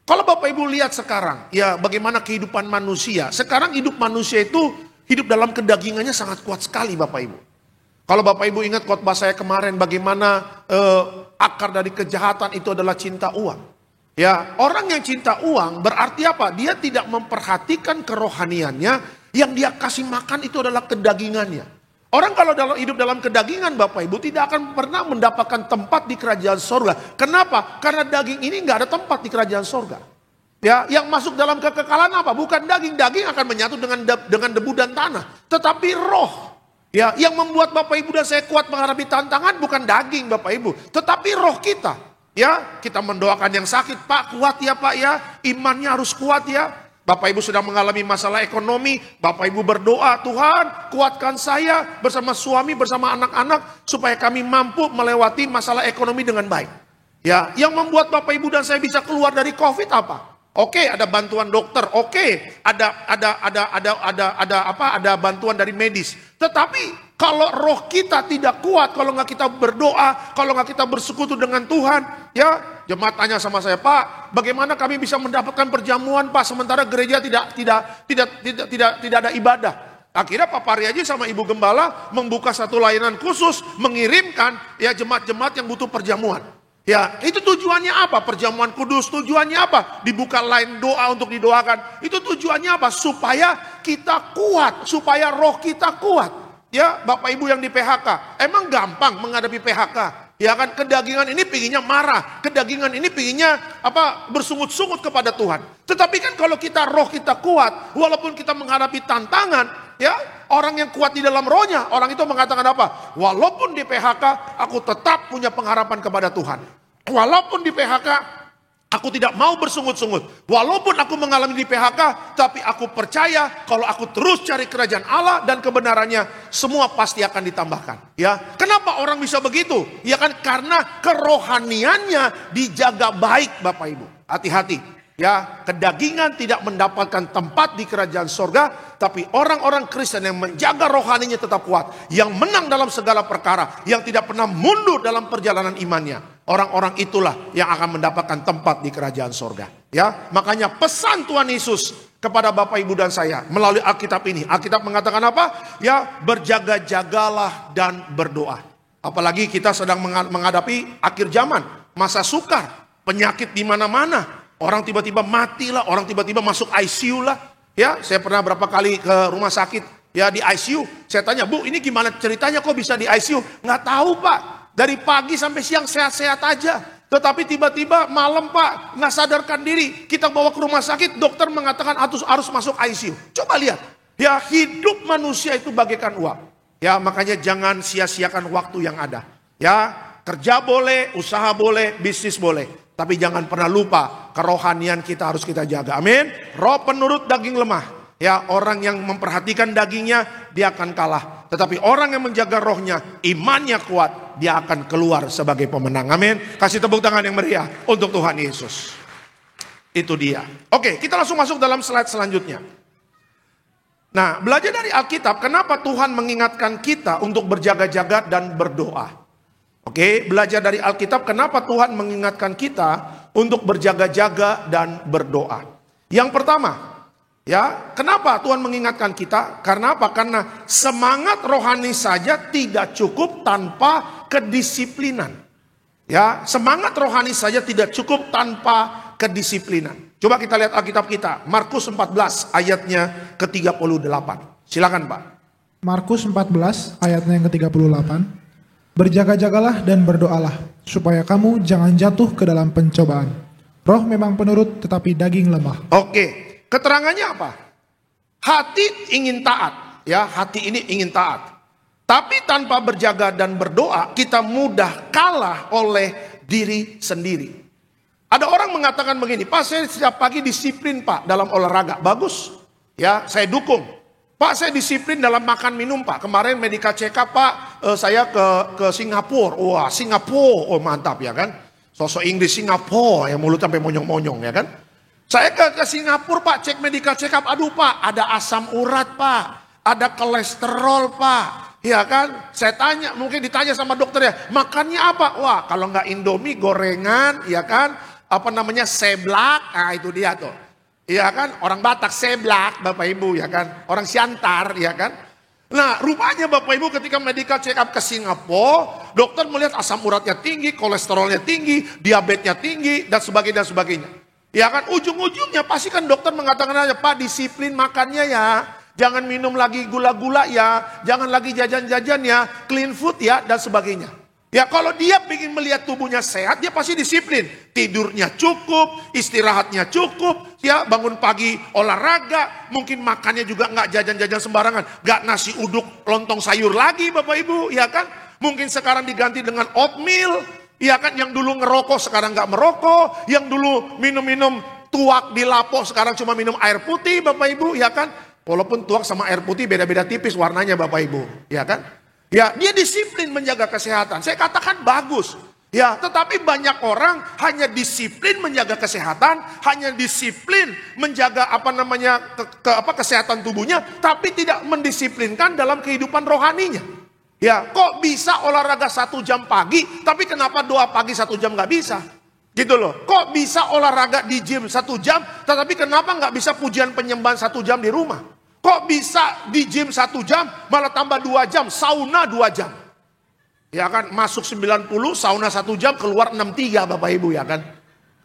Kalau Bapak Ibu lihat sekarang, ya bagaimana kehidupan manusia. Sekarang hidup manusia itu hidup dalam kedagingannya sangat kuat sekali Bapak Ibu. Kalau Bapak Ibu ingat khotbah saya kemarin, bagaimana akar dari kejahatan itu adalah cinta uang. Ya, orang yang cinta uang berarti apa? Dia tidak memperhatikan kerohaniannya, yang dia kasih makan itu adalah kedagingannya. Orang kalau hidup dalam kedagingan Bapak Ibu tidak akan pernah mendapatkan tempat di kerajaan sorga. Kenapa? Karena daging ini nggak ada tempat di kerajaan sorga. Ya, yang masuk dalam kekekalan apa? Bukan daging. Daging akan menyatu dengan debu dan tanah. Tetapi roh. Ya, yang membuat Bapak Ibu dan saya kuat menghadapi tantangan bukan daging Bapak Ibu, tetapi roh kita. Ya, kita mendoakan yang sakit, "Pak kuat ya Pak ya, imannya harus kuat ya." Bapak Ibu sedang mengalami masalah ekonomi, Bapak Ibu berdoa, "Tuhan kuatkan saya bersama suami, bersama anak-anak, supaya kami mampu melewati masalah ekonomi dengan baik." Ya, yang membuat Bapak Ibu dan saya bisa keluar dari COVID apa? Oke, ada bantuan dokter, oke, ada bantuan dari medis. Tetapi kalau roh kita tidak kuat, kalau nggak kita berdoa, kalau nggak kita bersekutu dengan Tuhan, ya jemaat tanya sama saya, "Pak, bagaimana kami bisa mendapatkan perjamuan Pak, sementara gereja tidak ada ibadah?" Akhirnya Pak Pariaji sama Ibu Gembala membuka satu layanan khusus, mengirimkan ya jemaat-jemaat yang butuh perjamuan. Ya, itu tujuannya apa? Perjamuan kudus tujuannya apa? Dibuka line doa untuk didoakan. Itu tujuannya apa? Supaya kita kuat, supaya roh kita kuat. Ya, Bapak Ibu yang di PHK, emang gampang menghadapi PHK? Ya kan, kedagingan ini pinginnya marah, kedagingan ini pinginnya bersungut-sungut kepada Tuhan. Tetapi kan kalau kita roh kita kuat, walaupun kita menghadapi tantangan, ya, orang yang kuat di dalam rohnya, orang itu mengatakan apa? Walaupun di PHK, aku tetap punya pengharapan kepada Tuhan. Walaupun di PHK, Aku tidak mau bersungut-sungut. Walaupun aku mengalami di PHK, tapi aku percaya kalau aku terus cari kerajaan Allah dan kebenarannya, semua pasti akan ditambahkan. Ya, kenapa orang bisa begitu? Ya kan karena kerohaniannya dijaga baik, Bapak Ibu. Hati-hati. Ya, kedagingan tidak mendapatkan tempat di kerajaan sorga, tapi orang-orang Kristen yang menjaga rohaninya tetap kuat, yang menang dalam segala perkara, yang tidak pernah mundur dalam perjalanan imannya. Orang-orang itulah yang akan mendapatkan tempat di kerajaan sorga. Ya, makanya pesan Tuhan Yesus kepada Bapak Ibu dan saya melalui Alkitab ini. Alkitab mengatakan apa? Ya, berjaga-jagalah dan berdoa. Apalagi kita sedang menghadapi akhir zaman, masa sukar, penyakit di mana-mana. Orang tiba-tiba mati lah, orang tiba-tiba masuk ICU lah. Ya, saya pernah berapa kali ke rumah sakit, ya di ICU. Saya tanya, Bu, ini gimana ceritanya kok bisa di ICU? Nggak tahu, Pak. Dari pagi sampai siang sehat-sehat aja. Tetapi tiba-tiba malam, Pak, nggak sadarkan diri. Kita bawa ke rumah sakit, dokter mengatakan harus masuk ICU. Coba lihat, ya hidup manusia itu bagaikan uap. Ya, makanya jangan sia-siakan waktu yang ada. Ya, kerja boleh, usaha boleh, bisnis boleh. Tapi jangan pernah lupa, kerohanian kita harus kita jaga. Amin. Roh penurut daging lemah. Ya, orang yang memperhatikan dagingnya, dia akan kalah. Tetapi orang yang menjaga rohnya, imannya kuat, dia akan keluar sebagai pemenang. Amin. Kasih tepuk tangan yang meriah untuk Tuhan Yesus. Itu dia. Oke, kita langsung masuk dalam slide selanjutnya. Nah, belajar dari Alkitab, kenapa Tuhan mengingatkan kita untuk berjaga-jaga dan berdoa? Oke, belajar dari Alkitab, kenapa Tuhan mengingatkan kita untuk berjaga-jaga dan berdoa? Yang pertama, ya, kenapa Tuhan mengingatkan kita? Karena apa? Karena semangat rohani saja tidak cukup tanpa kedisiplinan. Ya, semangat rohani saja tidak cukup tanpa kedisiplinan. Coba kita lihat Alkitab kita, Markus 14 ayatnya ke-38. Silakan, Pak. Markus 14 ayatnya yang ke-38. Berjaga-jagalah dan berdoalah, supaya kamu jangan jatuh ke dalam pencobaan. Roh memang penurut, tetapi daging lemah. Oke, keterangannya apa? Hati ingin taat, ya, hati ini ingin taat. Tapi tanpa berjaga dan berdoa, kita mudah kalah oleh diri sendiri. Ada orang mengatakan begini, Pak, saya setiap pagi disiplin, Pak, dalam olahraga. Bagus, ya, saya dukung. Pak, saya disiplin dalam makan minum, Pak. Kemarin medical check up, Pak, saya ke Singapura. Wah, Singapura, oh mantap ya kan. Sosok Inggris Singapura yang mulut sampai monyong-monyong ya kan. Saya ke Singapura, Pak, cek medical check up. Aduh, Pak, ada asam urat, Pak. Ada kolesterol, Pak. Ya kan, saya tanya, mungkin ditanya sama dokter ya, makannya apa? Wah, kalau nggak Indomie, gorengan, ya kan, apa namanya, seblak, nah itu dia tuh. Iya kan, orang Batak seblak, Bapak Ibu ya kan, orang Siantar ya kan. Nah, rupanya Bapak Ibu ketika medical check up ke Singapura, dokter melihat asam uratnya tinggi, kolesterolnya tinggi, diabetesnya tinggi, dan sebagainya dan sebagainya. Ya kan, ujung-ujungnya pasti kan dokter mengatakan aja, Pak, disiplin makannya ya, jangan minum lagi gula-gula ya, jangan lagi jajan-jajan ya, clean food ya, dan sebagainya. Ya, kalau dia ingin melihat tubuhnya sehat, dia pasti disiplin. Tidurnya cukup, istirahatnya cukup, ya, bangun pagi olahraga, mungkin makannya juga nggak jajan-jajan sembarangan, nggak nasi uduk lontong sayur lagi, Bapak Ibu, ya kan? Mungkin sekarang diganti dengan oatmeal, ya kan? Yang dulu ngerokok sekarang nggak merokok, yang dulu minum-minum tuak di lapo sekarang cuma minum air putih, Bapak Ibu, ya kan? Walaupun tuak sama air putih beda-beda tipis warnanya, Bapak Ibu, ya kan? Ya, dia disiplin menjaga kesehatan. Saya katakan bagus. Ya, tetapi banyak orang hanya disiplin menjaga kesehatan, hanya disiplin menjaga kesehatan tubuhnya, tapi tidak mendisiplinkan dalam kehidupan rohaninya. Ya, kok bisa olahraga 1 jam pagi, tapi kenapa doa pagi 1 jam nggak bisa? Gitu loh. Kok bisa olahraga di gym 1 jam, tetapi kenapa nggak bisa pujian penyembahan 1 jam di rumah? Kok bisa di gym 1 jam, malah tambah 2 jam, sauna 2 jam. Ya kan, masuk 90, sauna 1 jam, keluar 63 Bapak Ibu ya kan.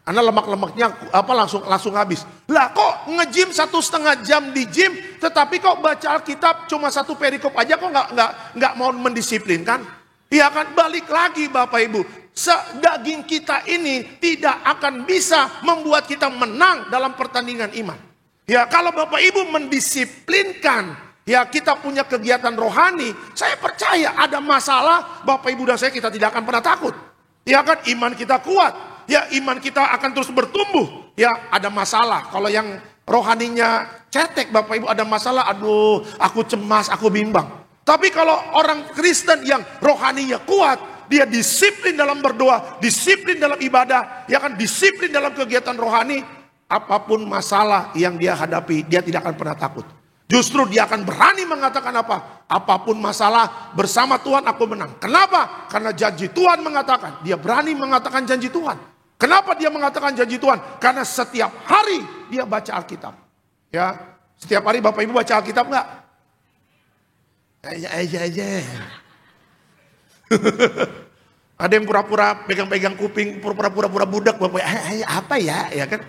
Karena lemak-lemaknya langsung habis. Lah kok nge-gym 1,5 jam di gym, tetapi kok baca Alkitab cuma 1 perikop aja, kok nggak mau mendisiplinkan? Ya kan, balik lagi Bapak Ibu. Daging kita ini tidak akan bisa membuat kita menang dalam pertandingan iman. Ya, kalau Bapak Ibu mendisiplinkan, ya kita punya kegiatan rohani, saya percaya ada masalah, Bapak Ibu dan saya kita tidak akan pernah takut. Ya kan, iman kita kuat. ya iman kita akan terus bertumbuh. Ya, ada masalah. Kalau yang rohaninya cetek, Bapak Ibu, ada masalah, aduh, aku cemas, aku bimbang. Tapi kalau orang Kristen yang rohaninya kuat, dia disiplin dalam berdoa, disiplin dalam ibadah, ya kan, disiplin dalam kegiatan rohani, apapun masalah yang dia hadapi, dia tidak akan pernah takut. Justru dia akan berani mengatakan apa? Apapun masalah, bersama Tuhan aku menang. Kenapa? Karena janji Tuhan mengatakan. Dia berani mengatakan janji Tuhan. Kenapa dia mengatakan janji Tuhan? Karena setiap hari dia baca Alkitab. Ya, setiap hari Bapak Ibu baca Alkitab enggak? Aja. Ada yang pura-pura pegang-pegang kuping, pura-pura budak, Bapak. Apa ya? Ya kan?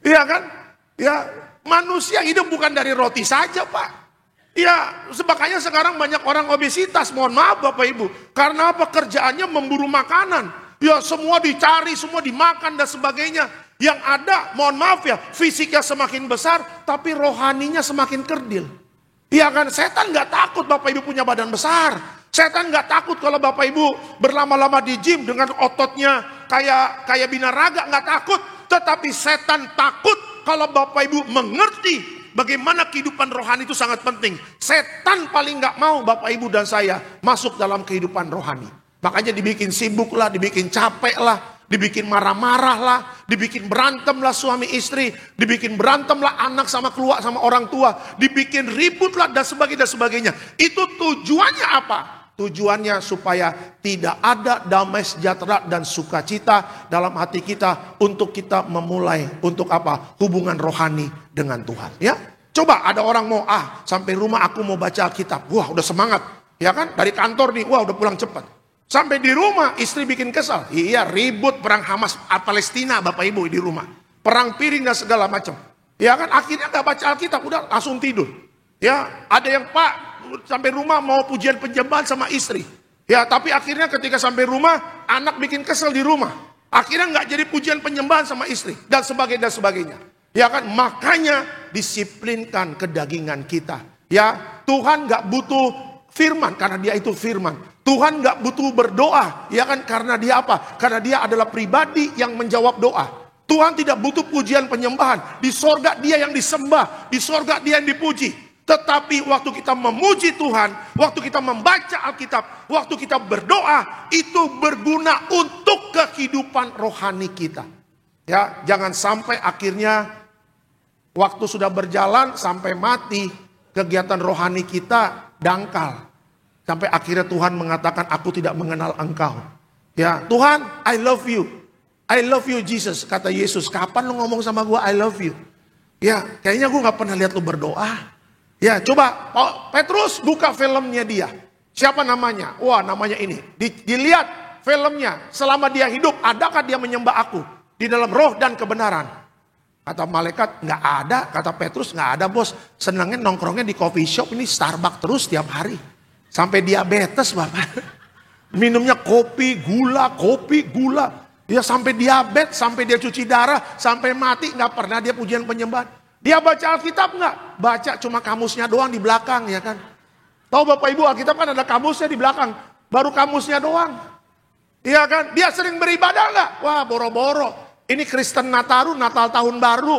Iya kan? Ya, manusia hidup bukan dari roti saja, Pak. Ya, makanya sekarang banyak orang obesitas. Mohon maaf Bapak Ibu. Karena apa? Kerjaannya memburu makanan. Ya, semua dicari, semua dimakan dan sebagainya. Yang ada, mohon maaf ya, fisiknya semakin besar, tapi rohaninya semakin kerdil. Iya kan? Setan gak takut Bapak Ibu punya badan besar. Setan gak takut kalau Bapak Ibu berlama-lama di gym dengan ototnya kayak binaraga, gak takut. Tetapi setan takut kalau Bapak Ibu mengerti bagaimana kehidupan rohani itu sangat penting. Setan paling gak mau Bapak Ibu dan saya masuk dalam kehidupan rohani. Makanya dibikin sibuk lah, dibikin capek lah, dibikin marah-marah lah, dibikin berantem lah suami istri, dibikin berantem lah anak sama keluarga sama orang tua, dibikin ribut lah dan sebagainya. Itu tujuannya apa? Tujuannya supaya tidak ada damai sejahtera dan sukacita dalam hati kita untuk kita memulai untuk apa? Hubungan rohani dengan Tuhan. Ya, coba ada orang mau sampai rumah aku mau baca Alkitab, wah udah semangat, ya kan? Dari kantor nih, wah udah pulang cepat. Sampai di rumah istri bikin kesal, iya ribut perang Hamas Palestina Bapak Ibu di rumah, perang piring dan segala macam. Ya kan? Akhirnya nggak baca Alkitab, udah langsung tidur. Ya, ada yang Pak sampai rumah mau pujian penyembahan sama istri. Ya, tapi akhirnya ketika sampai rumah, anak bikin kesel di rumah. Akhirnya nggak jadi pujian penyembahan sama istri. Dan sebagainya. Ya kan, makanya disiplinkan kedagingan kita. Ya, Tuhan nggak butuh firman, karena dia itu firman. Tuhan nggak butuh berdoa, ya kan, karena dia apa? Karena dia adalah pribadi yang menjawab doa. Tuhan tidak butuh pujian penyembahan. Di sorga dia yang disembah, di sorga dia yang dipuji. Tetapi waktu kita memuji Tuhan, waktu kita membaca Alkitab, waktu kita berdoa, itu berguna untuk kehidupan rohani kita. Ya, jangan sampai akhirnya waktu sudah berjalan sampai mati, kegiatan rohani kita dangkal. Sampai akhirnya Tuhan mengatakan, aku tidak mengenal engkau. Ya, Tuhan, I love you. I love you Jesus. Kata Yesus, kapan lu ngomong sama gue I love you? Ya, kayaknya gue gak pernah lihat lu berdoa. Ya, coba Petrus buka filmnya dia. Siapa namanya? Wah, namanya ini. Dilihat filmnya. Selama dia hidup, adakah dia menyembah aku? Di dalam roh dan kebenaran. Kata malaikat, gak ada. Kata Petrus, gak ada bos. Senangnya nongkrongnya di coffee shop, ini Starbucks terus tiap hari. Sampai diabetes Bapak. Minumnya kopi, gula. Dia sampai diabetes, sampai dia cuci darah, sampai mati. Gak pernah dia pujian penyembahan. Dia baca Alkitab gak? Baca cuma kamusnya doang di belakang, ya kan. Tahu Bapak Ibu, Alkitab kan ada kamusnya di belakang. Baru kamusnya doang. Iya kan. Dia sering beribadah gak? Wah, boro-boro. Ini Kristen Nataru, Natal tahun baru.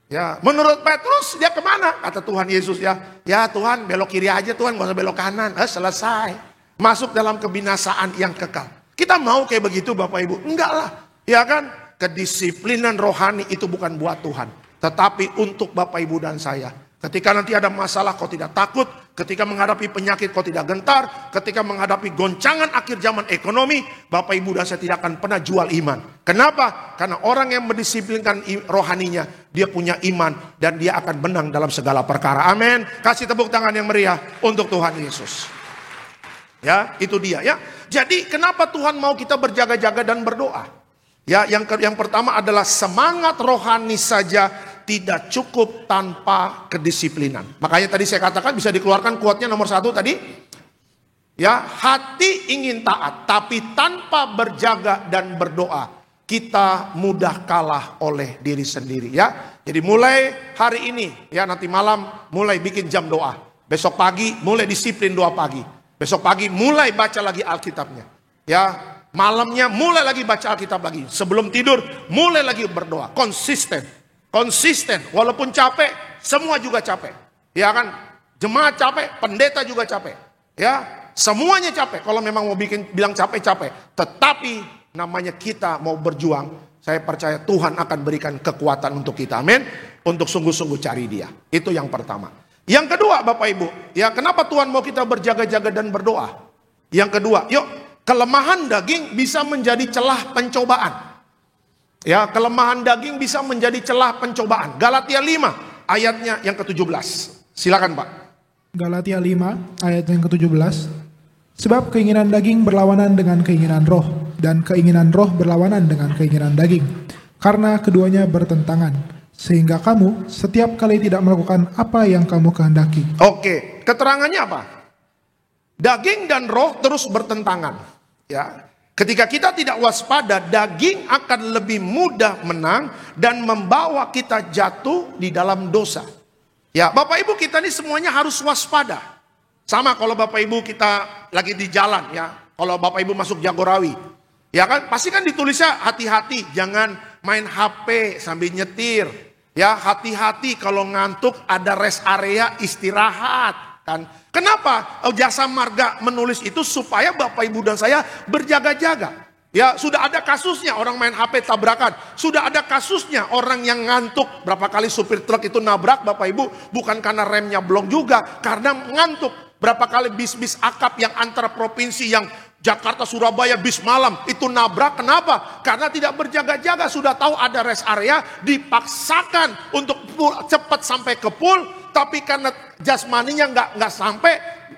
Ya, menurut Petrus dia kemana? Kata Tuhan Yesus ya Tuhan belok kiri aja Tuhan, gak usah belok kanan. Selesai. Masuk dalam kebinasaan yang kekal. Kita mau kayak begitu Bapak Ibu? Enggak lah. Ya kan? Kedisiplinan rohani itu bukan buat Tuhan. Tetapi untuk Bapak Ibu dan saya. Ketika nanti ada masalah kau tidak takut. Ketika menghadapi penyakit kau tidak gentar. Ketika menghadapi goncangan akhir zaman ekonomi. Bapak Ibu dan saya tidak akan pernah jual iman. Kenapa? Karena orang yang mendisiplinkan rohaninya. Dia punya iman. Dan dia akan menang dalam segala perkara. Amin. Kasih tepuk tangan yang meriah untuk Tuhan Yesus. Ya, itu dia ya. Jadi kenapa Tuhan mau kita berjaga-jaga dan berdoa? Ya, yang pertama adalah semangat rohani saja tidak cukup tanpa kedisiplinan. Makanya tadi saya katakan bisa dikeluarkan quote-nya nomor 1 tadi. Ya, hati ingin taat tapi tanpa berjaga dan berdoa kita mudah kalah oleh diri sendiri ya. Jadi mulai hari ini ya, nanti malam mulai bikin jam doa. Besok pagi mulai disiplin doa pagi. Besok pagi mulai baca lagi Alkitabnya. Ya, Malamnya mulai lagi baca Alkitab lagi. Sebelum tidur mulai lagi berdoa. Konsisten. Walaupun capek, semua juga capek. Ya kan? Jemaat capek, pendeta juga capek. Ya, semuanya capek. Kalau memang mau bilang capek. Tetapi namanya kita mau berjuang, saya percaya Tuhan akan berikan kekuatan untuk kita. Amin. Untuk sungguh-sungguh cari Dia. Itu yang pertama. Yang kedua, Bapak Ibu, ya kenapa Tuhan mau kita berjaga-jaga dan berdoa? Yang kedua, yuk, kelemahan daging bisa menjadi celah pencobaan. Ya, kelemahan daging bisa menjadi celah pencobaan. Galatia 5 ayatnya yang ke-17. Silakan, Pak. Galatia 5 ayat yang ke-17. Sebab keinginan daging berlawanan dengan keinginan roh, dan keinginan roh berlawanan dengan keinginan daging. Karena keduanya bertentangan. Sehingga kamu setiap kali tidak melakukan apa yang kamu kehendaki. Oke, keterangannya apa? Daging dan roh terus bertentangan. Ya, ketika kita tidak waspada, daging akan lebih mudah menang dan membawa kita jatuh di dalam dosa. Ya, Bapak Ibu kita ini semuanya harus waspada. Sama kalau Bapak Ibu kita lagi di jalan ya. Kalau Bapak Ibu masuk Jagorawi, ya kan pasti kan ditulisnya hati-hati, jangan main HP sambil nyetir. Ya, hati-hati kalau ngantuk ada rest area istirahat kan. Kenapa? Jasa Marga menulis itu supaya Bapak Ibu dan saya berjaga-jaga. Ya, sudah ada kasusnya orang main HP tabrakan. Sudah ada kasusnya orang yang ngantuk. Berapa kali supir truk itu nabrak Bapak Ibu, bukan karena remnya blong juga, karena ngantuk. Berapa kali bis-bis akap yang antar provinsi yang Jakarta, Surabaya, bis malam itu nabrak. Kenapa? Karena tidak berjaga-jaga. Sudah tahu ada rest area, dipaksakan untuk cepat sampai ke pool. Tapi karena jasmaninya nggak sampai,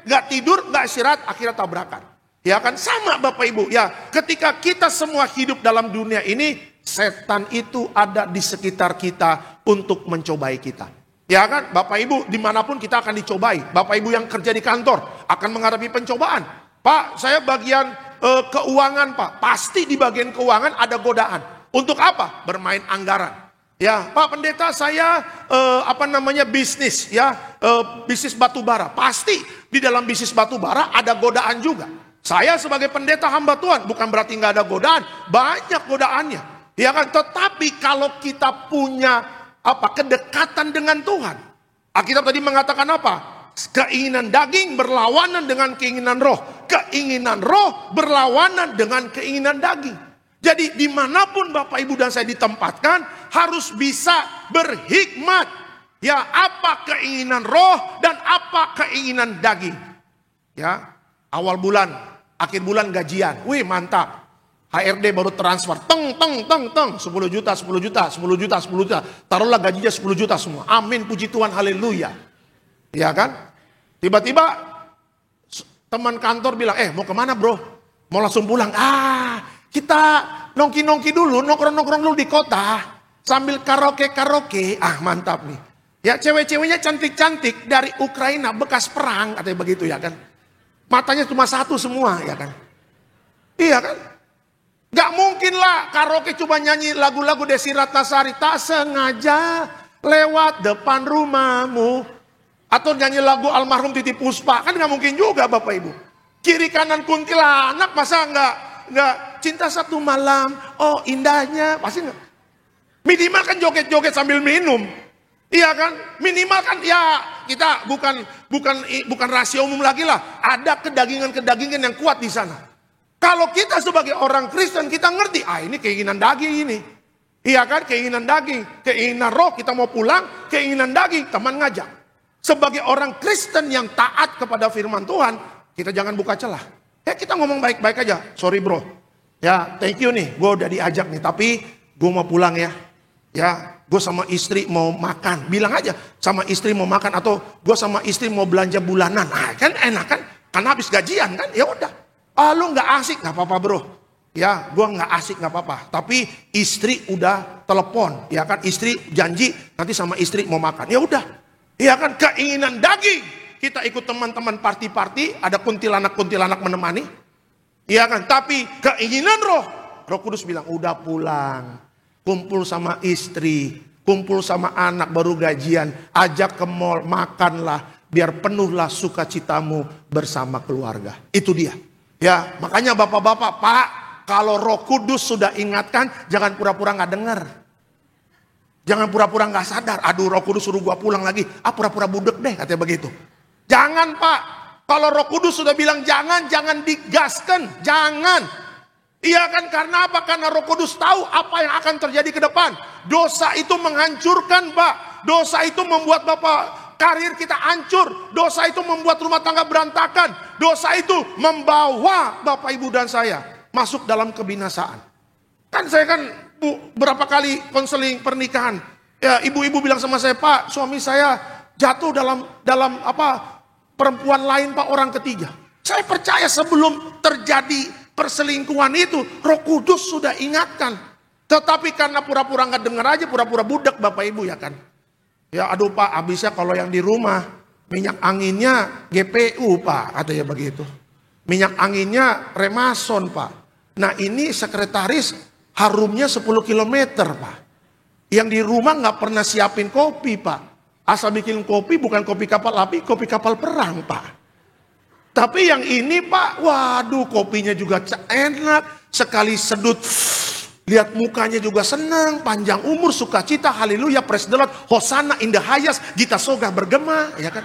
nggak tidur, nggak istirahat, akhirnya tabrakan. Ya kan sama Bapak Ibu. Ya, ketika kita semua hidup dalam dunia ini, setan itu ada di sekitar kita untuk mencobai kita. Ya kan, Bapak Ibu dimanapun kita akan dicobai. Bapak Ibu yang kerja di kantor akan menghadapi pencobaan. Pak, saya bagian keuangan Pak. Pasti di bagian keuangan ada godaan. Untuk apa? Bermain anggaran. Ya, Pak Pendeta saya bisnis ya, bisnis batubara. Pasti di dalam bisnis batubara ada godaan juga. Saya sebagai pendeta hamba Tuhan bukan berarti nggak ada godaan, banyak godaannya. Ya kan, tetapi kalau kita punya kedekatan dengan Tuhan. Alkitab tadi mengatakan apa? Keinginan daging berlawanan dengan keinginan roh. Keinginan roh berlawanan dengan keinginan daging. Jadi dimanapun Bapak Ibu dan saya ditempatkan, harus bisa berhikmat. Ya, apa keinginan roh dan apa keinginan daging. Ya, awal bulan, akhir bulan gajian. Wih mantap. HRD baru transfer. Teng. 10 juta. Taruhlah gajinya 10 juta semua. Amin, puji Tuhan, haleluya. Ya kan? Tiba-tiba teman kantor bilang, mau kemana bro? Mau langsung pulang. Kita nongki-nongki dulu, nongkrong-nongkrong dulu di kota. Sambil karaoke. Mantap nih. Ya, cewek-ceweknya cantik-cantik dari Ukraina, bekas perang, katanya begitu ya kan. Matanya cuma satu semua ya kan. Iya kan? Gak mungkin lah karaoke cuma nyanyi lagu-lagu Desi Ratnasari. Tak sengaja lewat depan rumahmu. Atau nyanyi lagu almarhum Titi Puspa. Kan gak mungkin juga Bapak Ibu. Kiri kanan kuntilanak masa gak cinta satu malam. Oh indahnya. Pasti gak. Minimal kan joget-joget sambil minum. Iya kan? Minimal kan ya kita bukan rahasia umum lagi lah. Ada kedagingan-kedagingan yang kuat di sana. Kalau kita sebagai orang Kristen kita ngerti, ini keinginan daging ini. Iya kan, keinginan daging. Keinginan roh kita mau pulang, keinginan daging teman ngajak. Sebagai orang Kristen yang taat kepada firman Tuhan, kita jangan buka celah. Ya kita ngomong baik-baik aja, sorry bro. Ya thank you nih, gue udah diajak nih, tapi gue mau pulang ya. Ya gue sama istri mau makan, bilang aja sama istri mau makan. Atau gue sama istri mau belanja bulanan. Kan enak kan, karena habis gajian kan, ya udah. Lu gak asik, gak apa-apa bro. Ya, gue gak asik gak apa-apa. Tapi istri udah telepon, ya kan, istri janji nanti sama istri mau makan. Ya udah, ya kan, keinginan daging. Kita ikut teman-teman party-party, ada kuntilanak-kuntilanak menemani. Ya kan, tapi keinginan roh. Roh Kudus bilang, udah pulang. Kumpul sama istri, kumpul sama anak baru gajian. Ajak ke mall, makanlah. Biar penuhlah sukacitamu bersama keluarga. Itu dia. Ya, makanya bapak-bapak, Pak, kalau Roh Kudus sudah ingatkan, jangan pura-pura nggak dengar. Jangan pura-pura nggak sadar. Aduh, Roh Kudus suruh gua pulang lagi. Pura-pura budek deh, katanya begitu. Jangan, Pak. Kalau Roh Kudus sudah bilang jangan digaskan, jangan. Iya kan, karena apa? Karena Roh Kudus tahu apa yang akan terjadi ke depan. Dosa itu menghancurkan, Pak. Dosa itu membuat Bapak karir kita hancur. Dosa itu membuat rumah tangga berantakan. Dosa itu membawa Bapak, Ibu, dan saya masuk dalam kebinasaan. Kan saya berapa kali konseling pernikahan. Ya, ibu-ibu bilang sama saya, Pak, suami saya jatuh dalam perempuan lain, Pak, orang ketiga. Saya percaya sebelum terjadi perselingkuhan itu, Roh Kudus sudah ingatkan. Tetapi karena pura-pura nggak dengar aja, pura-pura budak, Bapak Ibu, ya kan. Ya, aduh Pak, habisnya kalau yang di rumah minyak anginnya GPU, Pak, katanya begitu. Minyak anginnya Remason, Pak. Nah, ini sekretaris harumnya 10 km, Pak. Yang di rumah nggak pernah siapin kopi, Pak. Asal bikin kopi bukan kopi kapal api, kopi kapal perang, Pak. Tapi yang ini, Pak, waduh, kopinya juga enak. Sekali sedut, lihat mukanya juga senang, panjang umur, sukacita, haleluya, praise the Lord, hosana in the highest, gita sogah bergema, ya kan?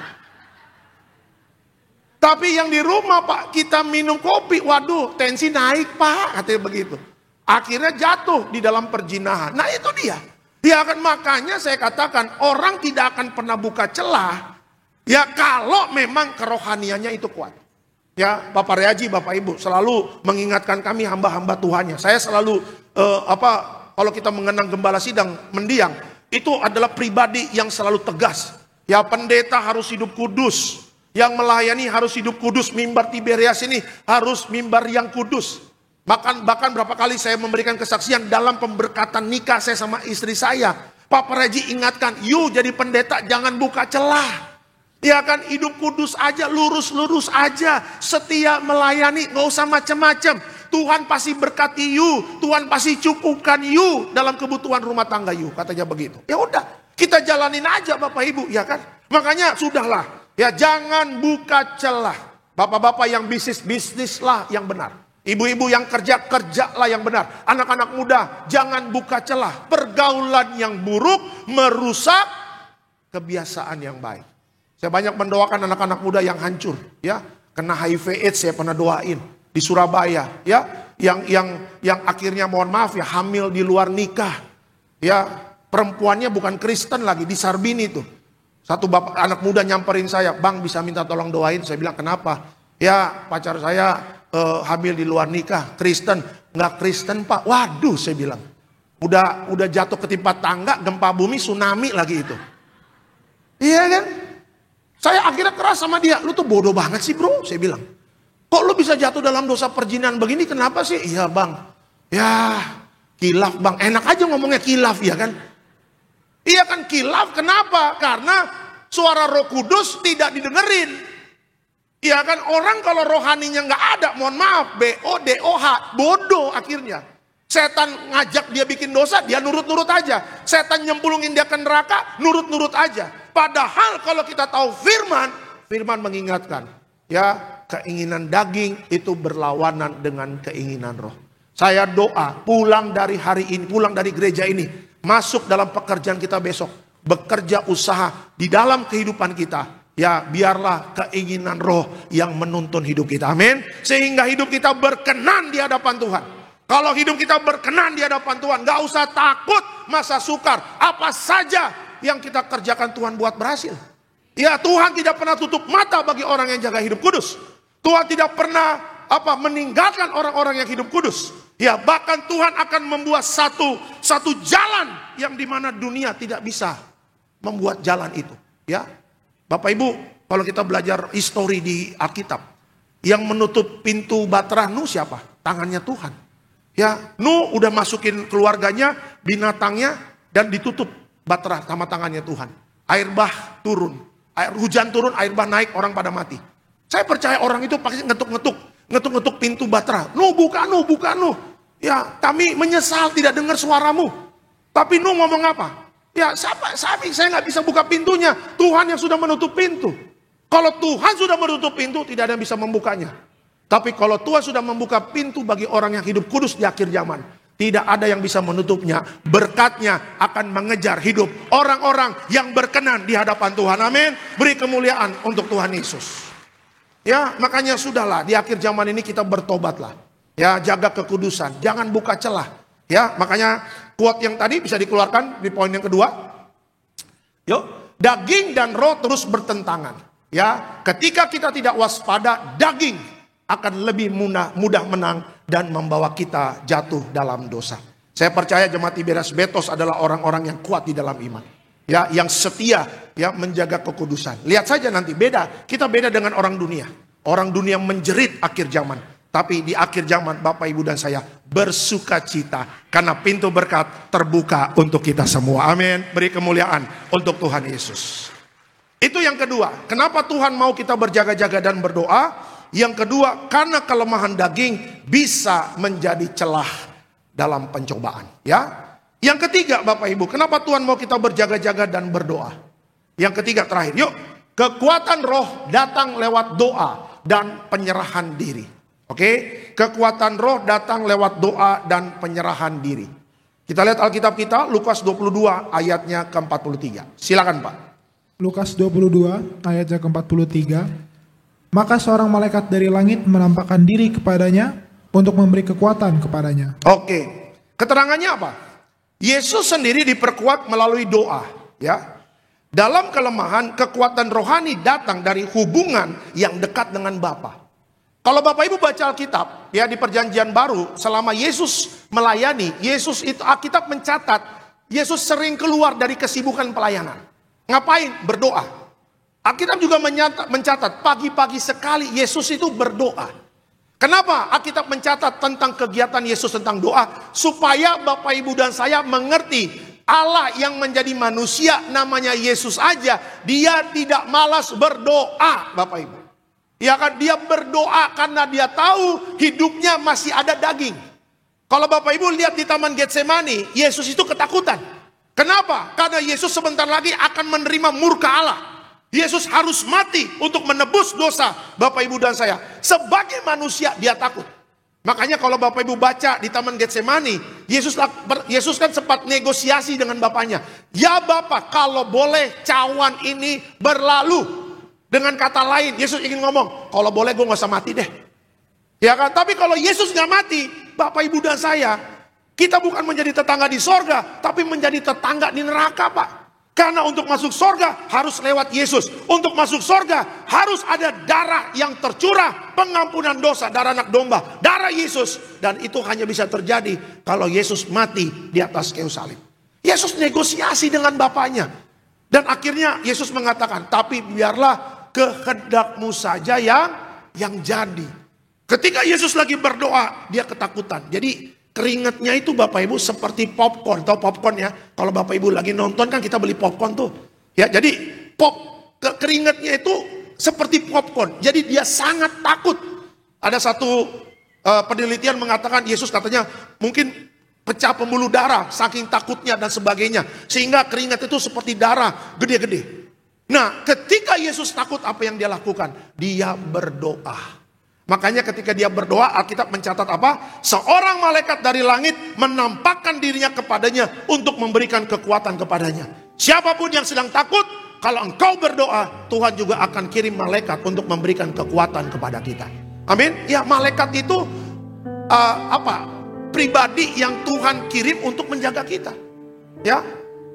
Tapi yang di rumah, Pak, kita minum kopi, waduh, tensi naik, Pak, katanya begitu. Akhirnya jatuh di dalam perjinahan. Nah, itu dia. Ya kan, makanya saya katakan orang tidak akan pernah buka celah ya kalau memang kerohaniannya itu kuat. Ya, Bapak Reaji, Bapak Ibu selalu mengingatkan kami hamba-hamba Tuhannya. Saya selalu kalau kita mengenang gembala sidang mendiang, itu adalah pribadi yang selalu tegas. Ya, pendeta harus hidup kudus. Yang melayani harus hidup kudus. Mimbar Tiberias ini harus mimbar yang kudus. Bahkan berapa kali saya memberikan kesaksian dalam pemberkatan nikah saya sama istri saya. Pak Reji ingatkan, you jadi pendeta jangan buka celah. Ya kan, hidup kudus aja, lurus-lurus aja. Setia melayani, gak usah macam-macam. Tuhan pasti berkati you, Tuhan pasti cukupkan you dalam kebutuhan rumah tangga you, katanya begitu. Ya udah, kita jalanin aja Bapak Ibu, ya kan. Makanya sudahlah. Ya, jangan buka celah. Bapak-bapak yang bisnislah yang benar. Ibu-ibu yang kerjalah yang benar. Anak-anak muda, jangan buka celah. Pergaulan yang buruk merusak kebiasaan yang baik. Saya banyak mendoakan anak-anak muda yang hancur, ya. Kena HIV/AIDS saya pernah doain di Surabaya, ya. Yang akhirnya mohon maaf ya, hamil di luar nikah. Ya, perempuannya bukan Kristen lagi, di Sarbini tuh. Satu bapak anak muda nyamperin saya, Bang bisa minta tolong doain. Saya bilang kenapa? Ya pacar saya hamil di luar nikah, Kristen. Nggak Kristen Pak. Waduh, saya bilang. Udah jatuh ketimpa tangga, gempa bumi, tsunami lagi itu. Iya kan? Saya akhirnya keras sama dia. Lu tuh bodoh banget sih bro, saya bilang. Kok lu bisa jatuh dalam dosa perjinahan begini, kenapa sih? Iya bang. Ya kilaf bang, enak aja ngomongnya kilaf ya kan. Iya kan kilaf, kenapa? Karena suara Roh Kudus tidak didengerin. Iya kan, orang kalau rohaninya nggak ada, mohon maaf, BODOH, bodoh akhirnya. Setan ngajak dia bikin dosa, dia nurut-nurut aja. Setan nyemplungin dia ke neraka, nurut-nurut aja. Padahal kalau kita tahu firman mengingatkan, ya keinginan daging itu berlawanan dengan keinginan roh. Saya doa pulang dari hari ini, pulang dari gereja ini, masuk dalam pekerjaan kita besok, bekerja usaha di dalam kehidupan kita. Ya biarlah keinginan roh yang menuntun hidup kita. Amin. Sehingga hidup kita berkenan di hadapan Tuhan. Kalau hidup kita berkenan di hadapan Tuhan, gak usah takut masa sukar. Apa saja yang kita kerjakan Tuhan buat berhasil. Ya Tuhan tidak pernah tutup mata bagi orang yang jaga hidup kudus. Tuhan tidak pernah meninggalkan orang-orang yang hidup kudus. Ya bahkan Tuhan akan membuat satu jalan yang dimana dunia tidak bisa membuat jalan itu. Ya Bapak Ibu, kalau kita belajar histori di Alkitab, yang menutup pintu Batrah Nuh siapa? Tangannya Tuhan. Ya, Nuh udah masukin keluarganya, binatangnya, dan ditutup Batrah sama tangannya Tuhan. Air bah turun, hujan turun, air bah naik, orang pada mati. Saya percaya orang itu pasti ngetuk pintu Batrah. Nuh buka Nuh. Ya, kami menyesal tidak dengar suaramu. Tapi Nuh ngomong apa? Ya saya nggak bisa buka pintunya. Tuhan yang sudah menutup pintu. Kalau Tuhan sudah menutup pintu, tidak ada yang bisa membukanya. Tapi kalau Tuhan sudah membuka pintu bagi orang yang hidup kudus di akhir zaman, tidak ada yang bisa menutupnya. Berkatnya akan mengejar hidup orang-orang yang berkenan di hadapan Tuhan. Amin. Beri kemuliaan untuk Tuhan Yesus. Ya, makanya sudahlah, di akhir zaman ini kita bertobatlah. Ya, jaga kekudusan, jangan buka celah. Ya, makanya quote yang tadi bisa dikeluarkan di poin yang kedua. Yuk, daging dan roh terus bertentangan. Ya, ketika kita tidak waspada, daging akan lebih mudah menang dan membawa kita jatuh dalam dosa. Saya percaya jemaat Tiberias Betos adalah orang-orang yang kuat di dalam iman. Ya, yang setia, ya, menjaga kekudusan. Lihat saja nanti beda, kita beda dengan orang dunia. Orang dunia menjerit akhir zaman. Tapi di akhir zaman Bapak Ibu dan saya bersuka cita karena pintu berkat terbuka untuk kita semua. Amin. Beri kemuliaan untuk Tuhan Yesus. Itu yang kedua. Kenapa Tuhan mau kita berjaga-jaga dan berdoa? Yang kedua, karena kelemahan daging bisa menjadi celah dalam pencobaan. Ya. Yang ketiga Bapak Ibu, kenapa Tuhan mau kita berjaga-jaga dan berdoa? Yang ketiga terakhir, yuk. Kekuatan roh datang lewat doa dan penyerahan diri. Oke, kekuatan roh datang lewat doa dan penyerahan diri. Kita lihat Alkitab kita, Lukas 22 ayatnya ke-43. Silakan Pak. Lukas 22 ayatnya ke-43. Maka seorang malaikat dari langit menampakkan diri kepadanya untuk memberi kekuatan kepadanya. Oke, keterangannya apa? Yesus sendiri diperkuat melalui doa. Ya, dalam kelemahan, kekuatan rohani datang dari hubungan yang dekat dengan Bapa. Kalau Bapak Ibu baca Alkitab, ya, di Perjanjian Baru, selama Yesus melayani, Yesus itu Alkitab mencatat, Yesus sering keluar dari kesibukan pelayanan. Ngapain? Berdoa. Alkitab juga mencatat pagi-pagi sekali Yesus itu berdoa. Kenapa Alkitab mencatat tentang kegiatan Yesus tentang doa? Supaya Bapak Ibu dan saya mengerti Allah yang menjadi manusia namanya Yesus aja, dia tidak malas berdoa Bapak Ibu. Ya kan, dia berdoa karena dia tahu hidupnya masih ada daging. Kalau Bapak Ibu lihat di Taman Getsemani, Yesus itu ketakutan. Kenapa? Karena Yesus sebentar lagi akan menerima murka Allah. Yesus harus mati untuk menebus dosa Bapak Ibu dan saya. Sebagai manusia dia takut. Makanya kalau Bapak Ibu baca di Taman Getsemani, Yesus kan sempat negosiasi dengan Bapaknya. Ya Bapak, kalau boleh cawan ini berlalu. Dengan kata lain, Yesus ingin ngomong, kalau boleh gue gak usah mati deh. Ya kan? Tapi kalau Yesus gak mati, Bapak Ibu dan saya, kita bukan menjadi tetangga di sorga, tapi menjadi tetangga di neraka Pak. Karena untuk masuk sorga harus lewat Yesus. Untuk masuk sorga harus ada darah yang tercurah, pengampunan dosa, darah anak domba, darah Yesus. Dan itu hanya bisa terjadi kalau Yesus mati di atas kayu salib. Yesus negosiasi dengan Bapaknya. Dan akhirnya Yesus mengatakan, tapi biarlah kehendakmu saja yang jadi. Ketika Yesus lagi berdoa, dia ketakutan. Jadi keringatnya itu Bapak Ibu seperti popcorn. Tahu popcorn ya? Kalau Bapak Ibu lagi nonton kan kita beli popcorn tuh. Ya, jadi keringatnya itu seperti popcorn. Jadi dia sangat takut. Ada satu penelitian mengatakan Yesus katanya mungkin pecah pembuluh darah saking takutnya dan sebagainya. Sehingga keringat itu seperti darah gede-gede. Nah, ketika Yesus takut, apa yang dia lakukan? Dia berdoa. Makanya ketika dia berdoa, Alkitab mencatat apa? Seorang malaikat dari langit menampakkan dirinya kepadanya untuk memberikan kekuatan kepadanya. Siapapun yang sedang takut, kalau engkau berdoa, Tuhan juga akan kirim malaikat untuk memberikan kekuatan kepada kita. Amin. Ya, malaikat itu pribadi yang Tuhan kirim untuk menjaga kita. Ya,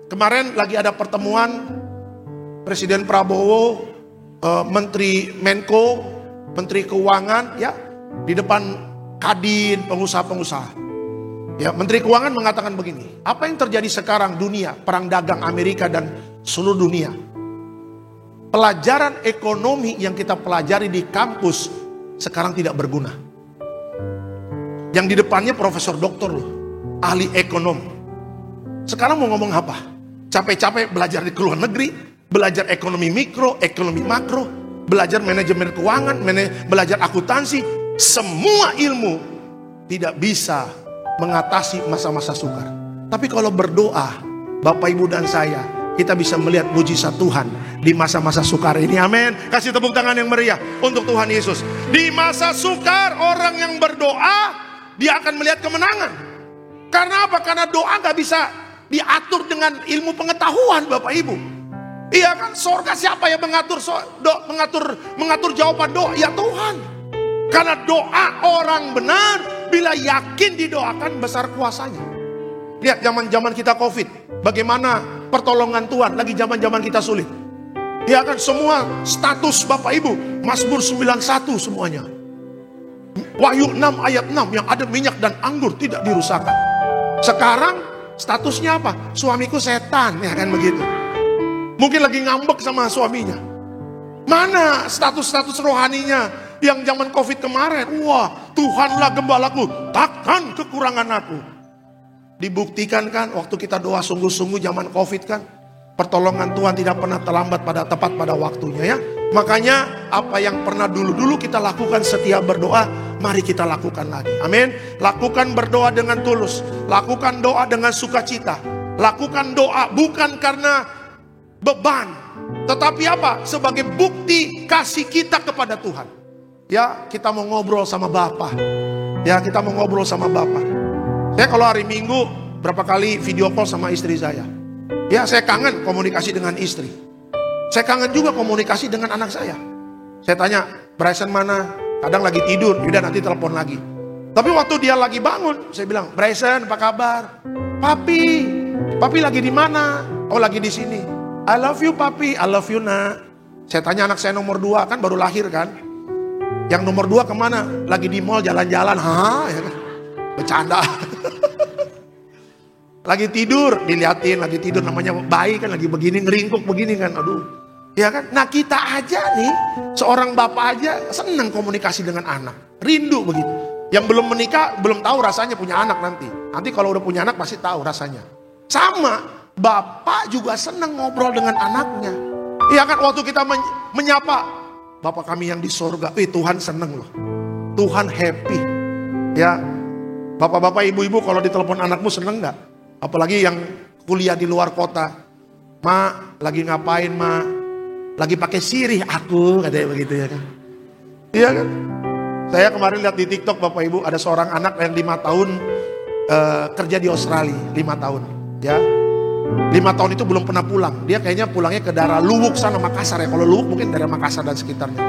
kemarin lagi ada pertemuan Presiden Prabowo, Menteri Menko, Menteri Keuangan, ya, di depan Kadin, pengusaha-pengusaha. Ya, Menteri Keuangan mengatakan begini, apa yang terjadi sekarang dunia, perang dagang Amerika dan seluruh dunia. Pelajaran ekonomi yang kita pelajari di kampus sekarang tidak berguna. Yang di depannya profesor doktor loh, ahli ekonom. Sekarang mau ngomong apa? Capek-capek belajar di luar negeri, belajar ekonomi mikro, ekonomi makro, belajar manajemen keuangan, belajar akuntansi. Semua ilmu tidak bisa mengatasi masa-masa sukar. Tapi kalau berdoa, Bapak Ibu dan saya, kita bisa melihat mujizat Tuhan di masa-masa sukar ini. Amin. Kasih tepuk tangan yang meriah untuk Tuhan Yesus. Di masa sukar orang yang berdoa, dia akan melihat kemenangan. Karena apa? Karena doa gak bisa diatur dengan ilmu pengetahuan, Bapak Ibu. Iya kan, sorga siapa yang mengatur jawaban doa? Ya Tuhan. Karena doa orang benar, bila yakin didoakan, besar kuasanya. Lihat zaman-zaman kita COVID, bagaimana pertolongan Tuhan lagi zaman-zaman kita sulit. Ya kan, semua status Bapak Ibu, Mazmur 91 semuanya. Wahyu 6 ayat 6, yang ada minyak dan anggur tidak dirusakkan. Sekarang statusnya apa? Suamiku setan, ya kan begitu. Mungkin lagi ngambek sama suaminya. Mana status-status rohaninya yang zaman COVID kemarin? Wah, Tuhanlah gembalaku, takkan kekurangan aku. Dibuktikan kan waktu kita doa sungguh-sungguh zaman COVID kan, pertolongan Tuhan tidak pernah terlambat tepat pada waktunya ya. Makanya apa yang pernah dulu kita lakukan setiap berdoa, mari kita lakukan lagi. Amin. Lakukan berdoa dengan tulus, lakukan doa dengan sukacita. Lakukan doa bukan karena beban, tetapi apa? Sebagai bukti kasih kita kepada Tuhan. Ya, kita mau ngobrol sama Bapa. Ya, kita mau ngobrol sama Bapa. Saya kalau hari Minggu berapa kali video call sama istri saya. Ya, saya kangen komunikasi dengan istri. Saya kangen juga komunikasi dengan anak saya. Saya tanya, Bryson mana? Kadang lagi tidur, yaudah nanti telepon lagi. Tapi waktu dia lagi bangun, saya bilang, Bryson apa kabar? Papi lagi di mana? Oh, lagi di sini. I love you papi, I love you nak. Saya tanya anak saya nomor 2, kan baru lahir kan. Yang nomor 2 kemana? Lagi di mall jalan-jalan. Hah? Ya kan? Bercanda. Lagi tidur, diliatin lagi tidur, namanya bayi kan lagi begini, ngeringkuk begini kan. Aduh. Ya kan? Nah kita aja nih, seorang bapak aja senang komunikasi dengan anak. Rindu begitu. Yang belum menikah, belum tahu rasanya punya anak nanti. Nanti kalau udah punya anak pasti tahu rasanya. Sama. Bapak juga senang ngobrol dengan anaknya. Iya kan, waktu kita menyapa Bapak kami yang di sorga, Tuhan senang loh. Tuhan happy. Ya, bapak-bapak, ibu-ibu kalau ditelepon anakmu senang gak? Apalagi yang kuliah di luar kota. Ma, lagi ngapain ma? Lagi pakai sirih aku, katanya begitu ya kan. Iya kan. Saya kemarin lihat di TikTok Bapak Ibu, ada seorang anak yang 5 tahun kerja di Australia, 5 tahun. Ya. 5 tahun itu belum pernah pulang. Dia kayaknya pulangnya ke daerah Luwuk sana, Makassar ya. Kalau Luwuk mungkin daerah Makassar dan sekitarnya.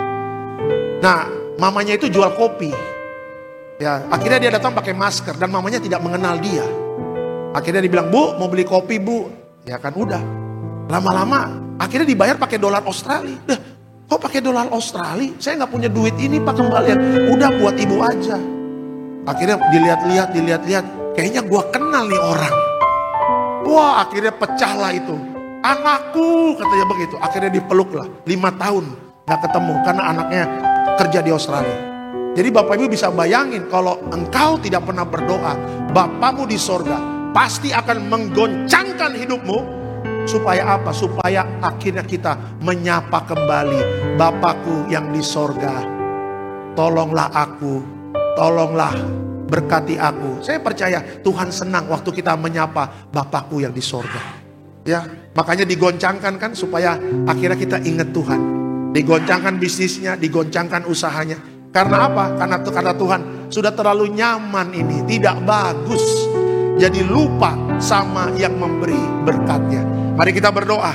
Nah, mamanya itu jual kopi. Ya, akhirnya dia datang pakai masker dan mamanya tidak mengenal dia. Akhirnya dia bilang, "Bu, mau beli kopi, Bu." Ya kan udah. Lama-lama akhirnya dibayar pakai dolar Australia. Kok pakai dolar Australia? Saya nggak punya duit ini Pak kembalian. Udah buat ibu aja. Akhirnya dilihat-lihat, kayaknya gua kenal nih orang. Wah, akhirnya pecahlah itu. Anakku, katanya begitu. Akhirnya dipeluk lah. 5 tahun gak ketemu karena anaknya kerja di Australia. Jadi Bapak Ibu bisa bayangin kalau engkau tidak pernah berdoa, Bapakmu di sorga pasti akan menggoncangkan hidupmu. Supaya apa? Supaya akhirnya kita menyapa kembali, Bapakku yang di sorga, tolonglah aku, tolonglah berkati aku. Saya percaya Tuhan senang waktu kita menyapa Bapakku yang di sorga. Ya, makanya digoncangkan kan supaya akhirnya kita ingat Tuhan. Digoncangkan bisnisnya, digoncangkan usahanya. Karena apa? Karena Tuhan sudah terlalu nyaman ini, tidak bagus. Jadi lupa sama yang memberi berkatnya. Mari kita berdoa.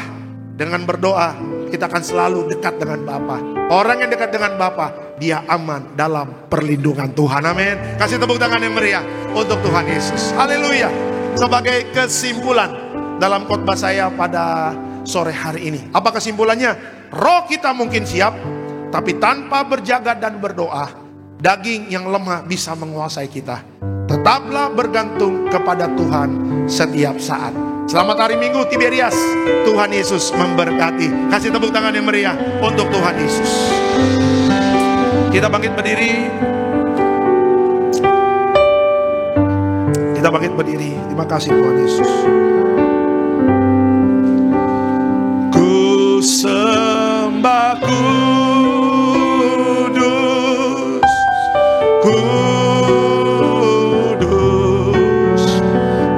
Dengan berdoa kita akan selalu dekat dengan Bapa. Orang yang dekat dengan Bapa, dia aman dalam perlindungan Tuhan. Amin. Kasih tepuk tangan yang meriah untuk Tuhan Yesus. Haleluya. Sebagai kesimpulan dalam khotbah saya pada sore hari ini, apa kesimpulannya? Roh kita mungkin siap, tapi tanpa berjaga dan berdoa, daging yang lemah bisa menguasai kita. Tetaplah bergantung kepada Tuhan setiap saat. Selamat hari Minggu Tiberias. Tuhan Yesus memberkati. Kasih tepuk tangan yang meriah untuk Tuhan Yesus. Kita bangkit berdiri. Kita bangkit berdiri. Terima kasih Tuhan Yesus. Ku sembah kudus, kudus,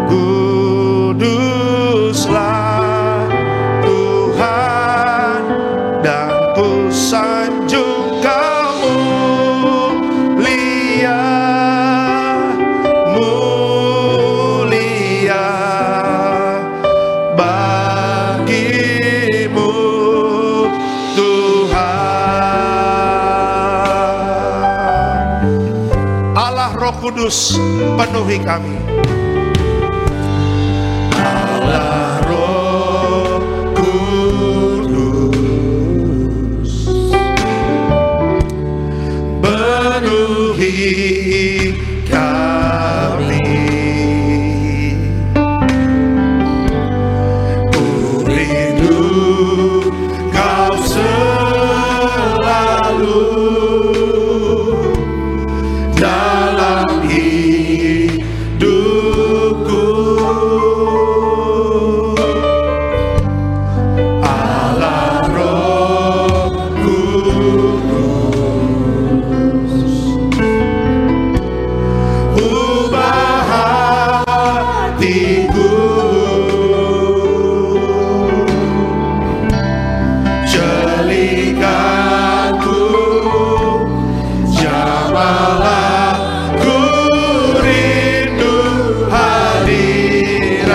kuduslah Kudus penuhi kami. Allah Roh Kudus penuhi kami. Ku rindu Kau selalu dalam hidupku. Allah Roh Kudus ubah hatiku, jelikanku, jamalah ku rindu hadiratmu.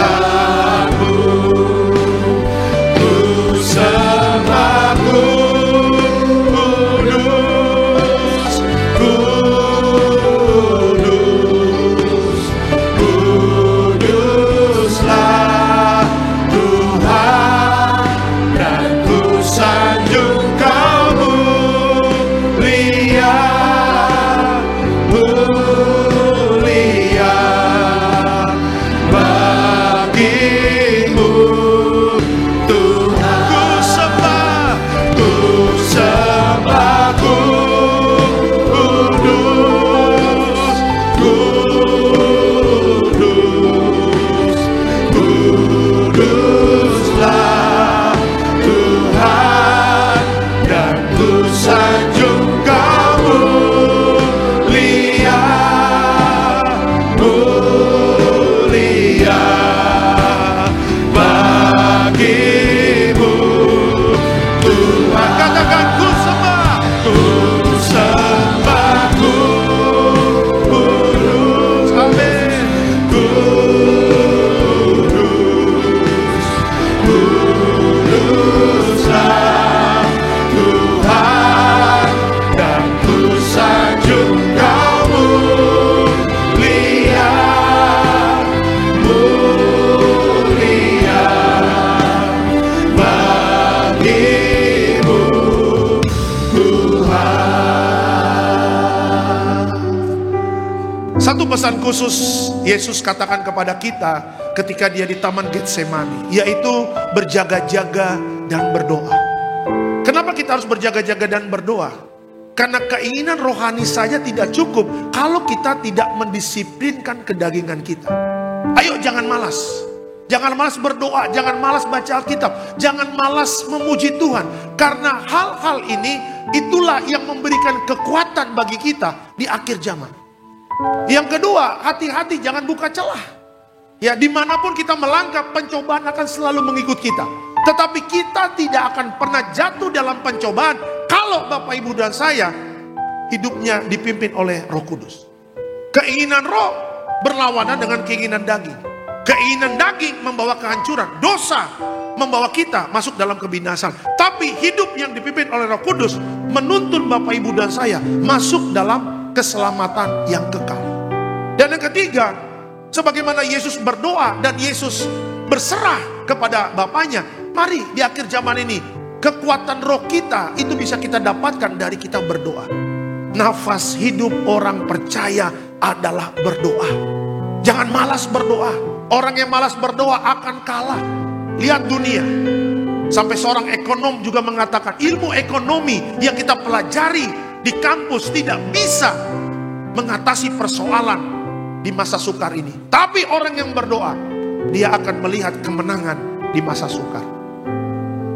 Ku sembah Kudus, Kudus, Kuduslah Tuhan, dan ku sanjung Kau mulia, mulia bagimu Tuhan. Ku sembah Kudus, Kudus, Kuduslah Tuhan, dan ku sanjung Kau mulia, mulia bagimu Tuhan. Katakan ku sembah Kudus. Amin. Kudus, Kuduslah Tuhan, dan ku sanjung Kau mulia, mulia bagimu Tuhan. Satu pesan khusus Yesus katakan kepada kita ketika Dia di Taman Getsemani, yaitu berjaga-jaga dan berdoa. Kenapa kita harus berjaga-jaga dan berdoa? Karena keinginan rohani saja tidak cukup kalau kita tidak mendisiplinkan kedagingan kita. Ayo jangan malas. Jangan malas berdoa, jangan malas baca Alkitab, jangan malas memuji Tuhan. Karena hal-hal ini itulah yang memberikan kekuatan bagi kita di akhir zaman. Yang kedua, hati-hati jangan buka celah. Ya, dimanapun kita melangkah, pencobaan akan selalu mengikut kita. Tetapi kita tidak akan pernah jatuh dalam pencobaan kalau Bapak, Ibu, dan saya hidupnya dipimpin oleh Roh Kudus. Keinginan roh berlawanan dengan keinginan daging. Keinginan daging membawa kehancuran, dosa membawa kita masuk dalam kebinasan. Tapi hidup yang dipimpin oleh Roh Kudus menuntun Bapak, Ibu, dan saya masuk dalam keselamatan yang kekal. Dan yang ketiga, sebagaimana Yesus berdoa dan Yesus berserah kepada Bapaknya, mari di akhir zaman ini kekuatan roh kita itu bisa kita dapatkan dari kita berdoa. Nafas hidup orang percaya adalah berdoa. Jangan malas berdoa. Orang yang malas berdoa akan kalah. Lihat dunia. Sampai seorang ekonom juga mengatakan ilmu ekonomi yang kita pelajari di kampus tidak bisa mengatasi persoalan di masa sukar ini. Tapi orang yang berdoa, dia akan melihat kemenangan di masa sukar.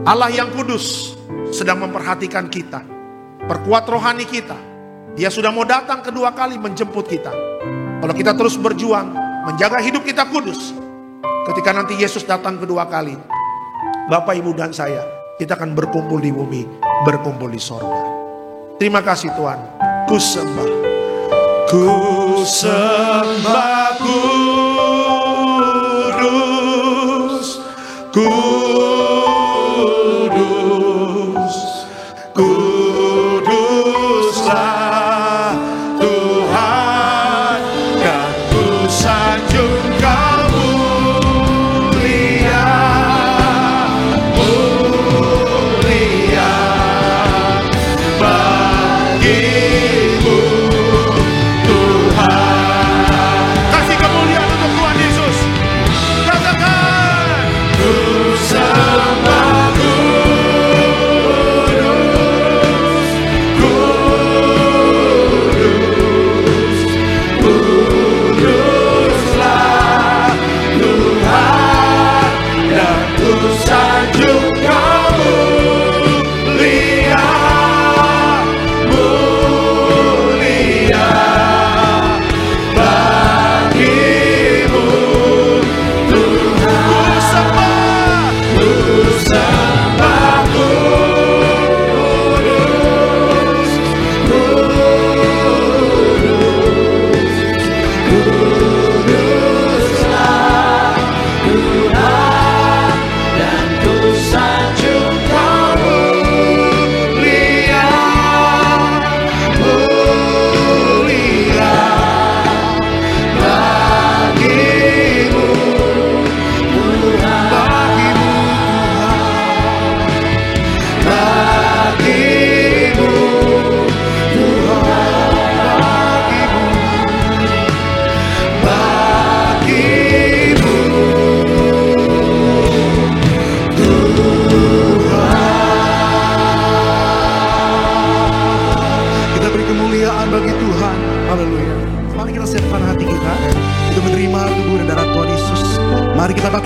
Allah yang kudus sedang memperhatikan kita. Perkuat rohani kita. Dia sudah mau datang kedua kali menjemput kita. Kalau kita terus berjuang, menjaga hidup kita kudus, ketika nanti Yesus datang kedua kali, Bapak, Ibu, dan saya, kita akan berkumpul di bumi, berkumpul di sorga. Terima kasih Tuhan. Ku sembah Kudus, Kudus, Kuduslah Tuhan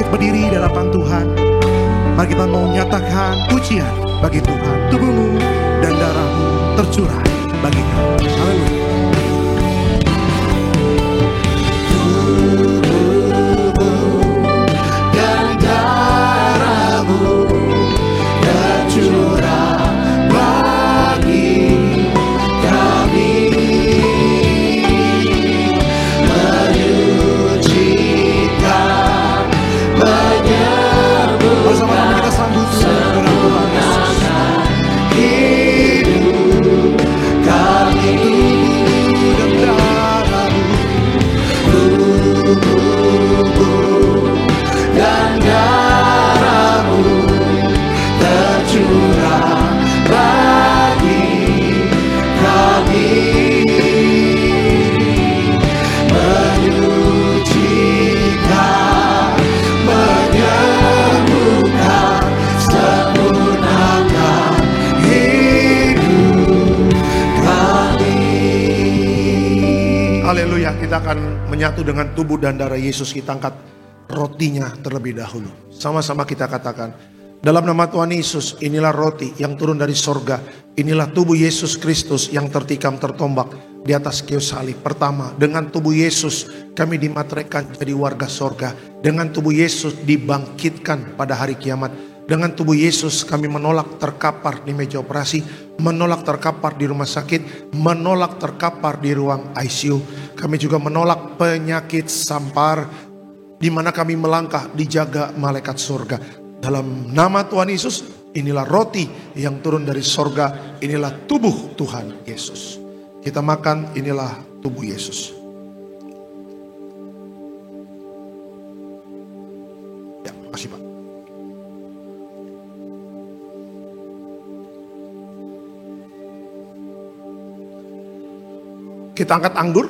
berdiri di hadapan Tuhan. Mari kita mau menyatakan pujian bagi Tuhan. Tubuhmu dan darahmu tercurah bagi kami. Haleluya. Kita akan menyatu dengan tubuh dan darah Yesus. Kita angkat rotinya terlebih dahulu. Sama-sama kita katakan, dalam nama Tuhan Yesus, inilah roti yang turun dari sorga. Inilah tubuh Yesus Kristus yang tertikam tertombak di atas kayu salib. Pertama, dengan tubuh Yesus kami dimateraikan jadi warga sorga. Dengan tubuh Yesus dibangkitkan pada hari kiamat. Dengan tubuh Yesus kami menolak terkapar di meja operasi, menolak terkapar di rumah sakit, menolak terkapar di ruang ICU. Kami juga menolak penyakit sampar, di mana kami melangkah dijaga malaikat surga. Dalam nama Tuhan Yesus, inilah roti yang turun dari sorga, inilah tubuh Tuhan Yesus. Kita makan, inilah tubuh Yesus. Ya, makasih Pak. Kita angkat anggur,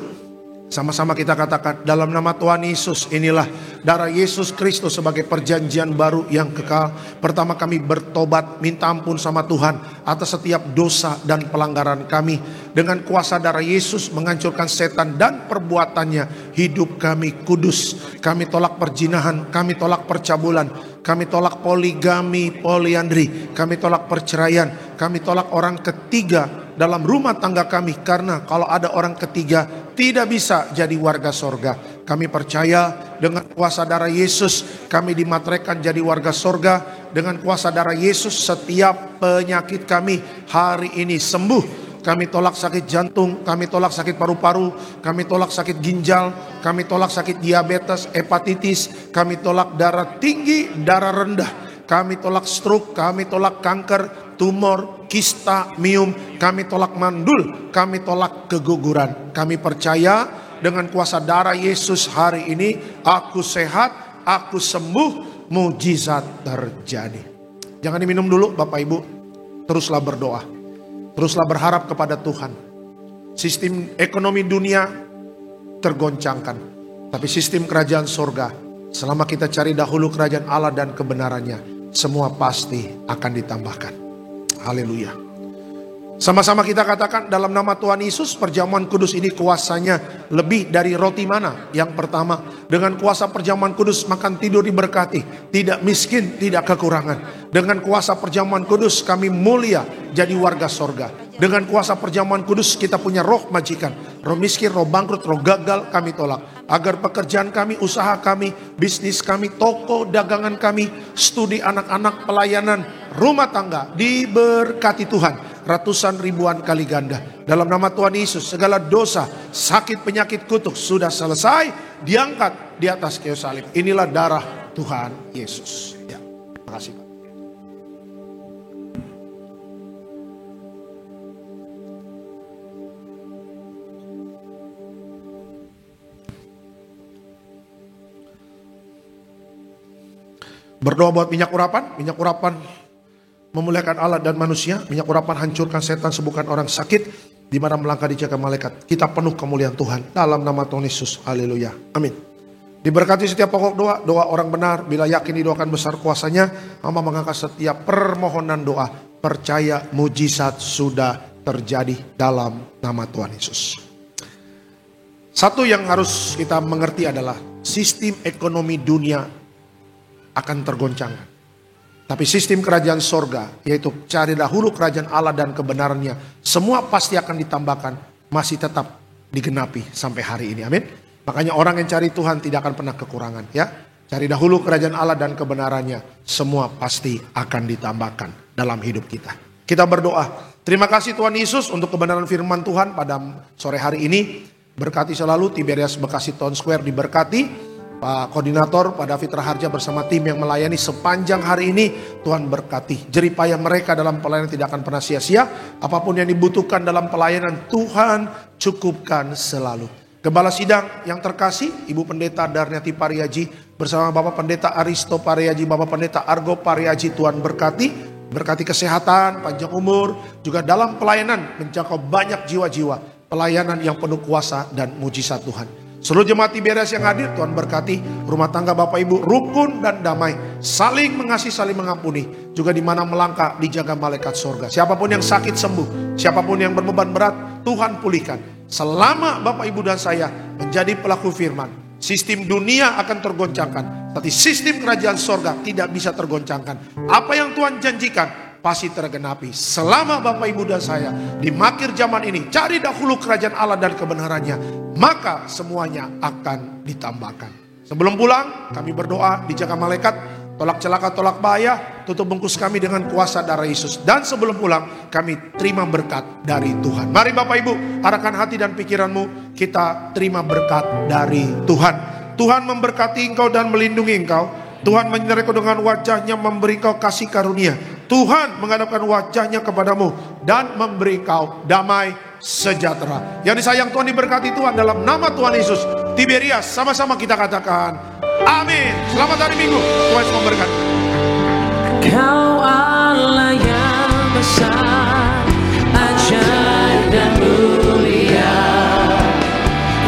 sama-sama kita katakan, dalam nama Tuhan Yesus, inilah darah Yesus Kristus sebagai perjanjian baru yang kekal. Pertama kami bertobat, minta ampun sama Tuhan atas setiap dosa dan pelanggaran kami. Dengan kuasa darah Yesus menghancurkan setan dan perbuatannya, hidup kami kudus. Kami tolak perzinahan, kami tolak percabulan, kami tolak poligami, poliandri, kami tolak perceraian, kami tolak orang ketiga dalam rumah tangga kami, karena kalau ada orang ketiga tidak bisa jadi warga sorga. Kami percaya dengan kuasa darah Yesus kami dimateraikan jadi warga sorga. Dengan kuasa darah Yesus setiap penyakit kami hari ini sembuh. Kami tolak sakit jantung, kami tolak sakit paru-paru, kami tolak sakit ginjal, kami tolak sakit diabetes, hepatitis, kami tolak darah tinggi, darah rendah, kami tolak stroke, kami tolak kanker, tumor, kista, miom, kami tolak mandul, kami tolak keguguran. Kami percaya dengan kuasa darah Yesus hari ini, aku sehat, aku sembuh, mujizat terjadi. Jangan diminum dulu Bapak Ibu, teruslah berdoa, teruslah berharap kepada Tuhan. Sistem ekonomi dunia tergoncangkan, tapi sistem kerajaan sorga, selama kita cari dahulu kerajaan Allah dan kebenarannya, semua pasti akan ditambahkan. Haleluya. Sama-sama kita katakan, dalam nama Tuhan Yesus, perjamuan kudus ini kuasanya lebih dari roti mana. Yang pertama, dengan kuasa perjamuan kudus makan tidur diberkati, tidak miskin, tidak kekurangan. Dengan kuasa perjamuan kudus kami mulia jadi warga sorga. Dengan kuasa perjamuan kudus kita punya roh majikan, roh miskin, roh bangkrut, roh gagal kami tolak. Agar pekerjaan kami, usaha kami, bisnis kami, toko, dagangan kami, studi anak-anak, pelayanan, rumah tangga diberkati Tuhan ratusan ribuan kali ganda. Dalam nama Tuhan Yesus, segala dosa, sakit, penyakit, kutuk sudah selesai, diangkat di atas kayu salib. Inilah darah Tuhan Yesus. Ya, terima kasih Pak. Berdoa buat minyak urapan. Minyak urapan memuliakan Allah dan manusia. Minyak urapan hancurkan setan, sembuhkan orang sakit, di mana melangkah dijaga malaikat. Kita penuh kemuliaan Tuhan dalam nama Tuhan Yesus. Haleluya. Amin. Diberkati setiap pokok doa. Doa orang benar bila yakin didoakan besar kuasanya. Hamba mengangkat setiap permohonan doa, percaya mujizat sudah terjadi dalam nama Tuhan Yesus. Satu yang harus kita mengerti adalah sistem ekonomi dunia akan tergoncangkan. Tapi sistem kerajaan sorga, yaitu cari dahulu kerajaan Allah dan kebenarannya, semua pasti akan ditambahkan, masih tetap digenapi sampai hari ini. Amin. Makanya orang yang cari Tuhan tidak akan pernah kekurangan, ya. Cari dahulu kerajaan Allah dan kebenarannya, semua pasti akan ditambahkan dalam hidup kita. Kita berdoa. Terima kasih Tuhan Yesus untuk kebenaran firman Tuhan pada sore hari ini. Berkati selalu Tiberias Bekasi Town Square, diberkati. Pak Koordinator, Pak David Raharja bersama tim yang melayani sepanjang hari ini. Tuhan berkati. Jeripaya mereka dalam pelayanan tidak akan pernah sia-sia. Apapun yang dibutuhkan dalam pelayanan, Tuhan cukupkan selalu. Gembala sidang yang terkasih, Ibu Pendeta Darniati Pariaji bersama Bapak Pendeta Aristo Pariaji, Bapak Pendeta Argo Pariaji, Tuhan berkati. Berkati kesehatan, panjang umur, juga dalam pelayanan menjangkau banyak jiwa-jiwa. Pelayanan yang penuh kuasa dan mujizat Tuhan. Seluruh jemaat Tiberias yang hadir, Tuhan berkati. Rumah tangga Bapak Ibu rukun dan damai, saling mengasihi, saling mengampuni. Juga di mana melangkah dijaga malaikat sorga. Siapapun yang sakit sembuh, siapapun yang berbeban berat, Tuhan pulihkan. Selama Bapak Ibu dan saya menjadi pelaku firman, sistem dunia akan tergoncangkan, tapi sistem kerajaan sorga tidak bisa tergoncangkan. Apa yang Tuhan janjikan pasti tergenapi. Selama Bapak Ibu dan saya di akhir zaman ini cari dahulu kerajaan Allah dan kebenarannya, maka semuanya akan ditambahkan. Sebelum pulang kami berdoa, dijaga malaikat, tolak celaka, tolak bahaya, tutup bungkus kami dengan kuasa darah Yesus. Dan sebelum pulang kami terima berkat dari Tuhan. Mari Bapak Ibu, arahkan hati dan pikiranmu, kita terima berkat dari Tuhan. Tuhan memberkati engkau dan melindungi engkau. Tuhan menyertai engkau dengan wajahnya, memberi engkau kasih karunia. Tuhan menghadapkan wajahnya kepadamu dan memberi engkau damai sejahtera. Yang disayang Tuhan, diberkati Tuhan dalam nama Tuhan Yesus. Tiberias, sama-sama kita katakan amin. Selamat hari Minggu, Tuhan Yesus memberkati. Kau Allah yang besar, ajaib dan mulia.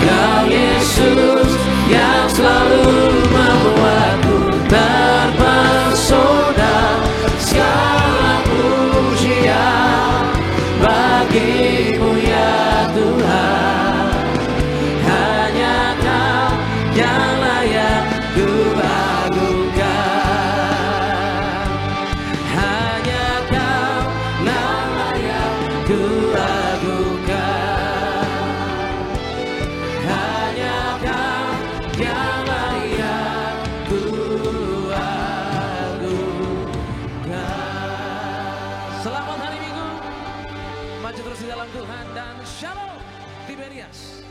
Kau Yesus yang selalu membuatku terpesona. Segala pujian bagimu ya Tuhan. Hanya Kau yang layak ku agungkan. Hanya Kau yang layak ku agungkan. Hanya Kau yang layak ku agungkan. Selamat hari Minggu, maju terus di dalam Tuhan dan Shalom Tiberias.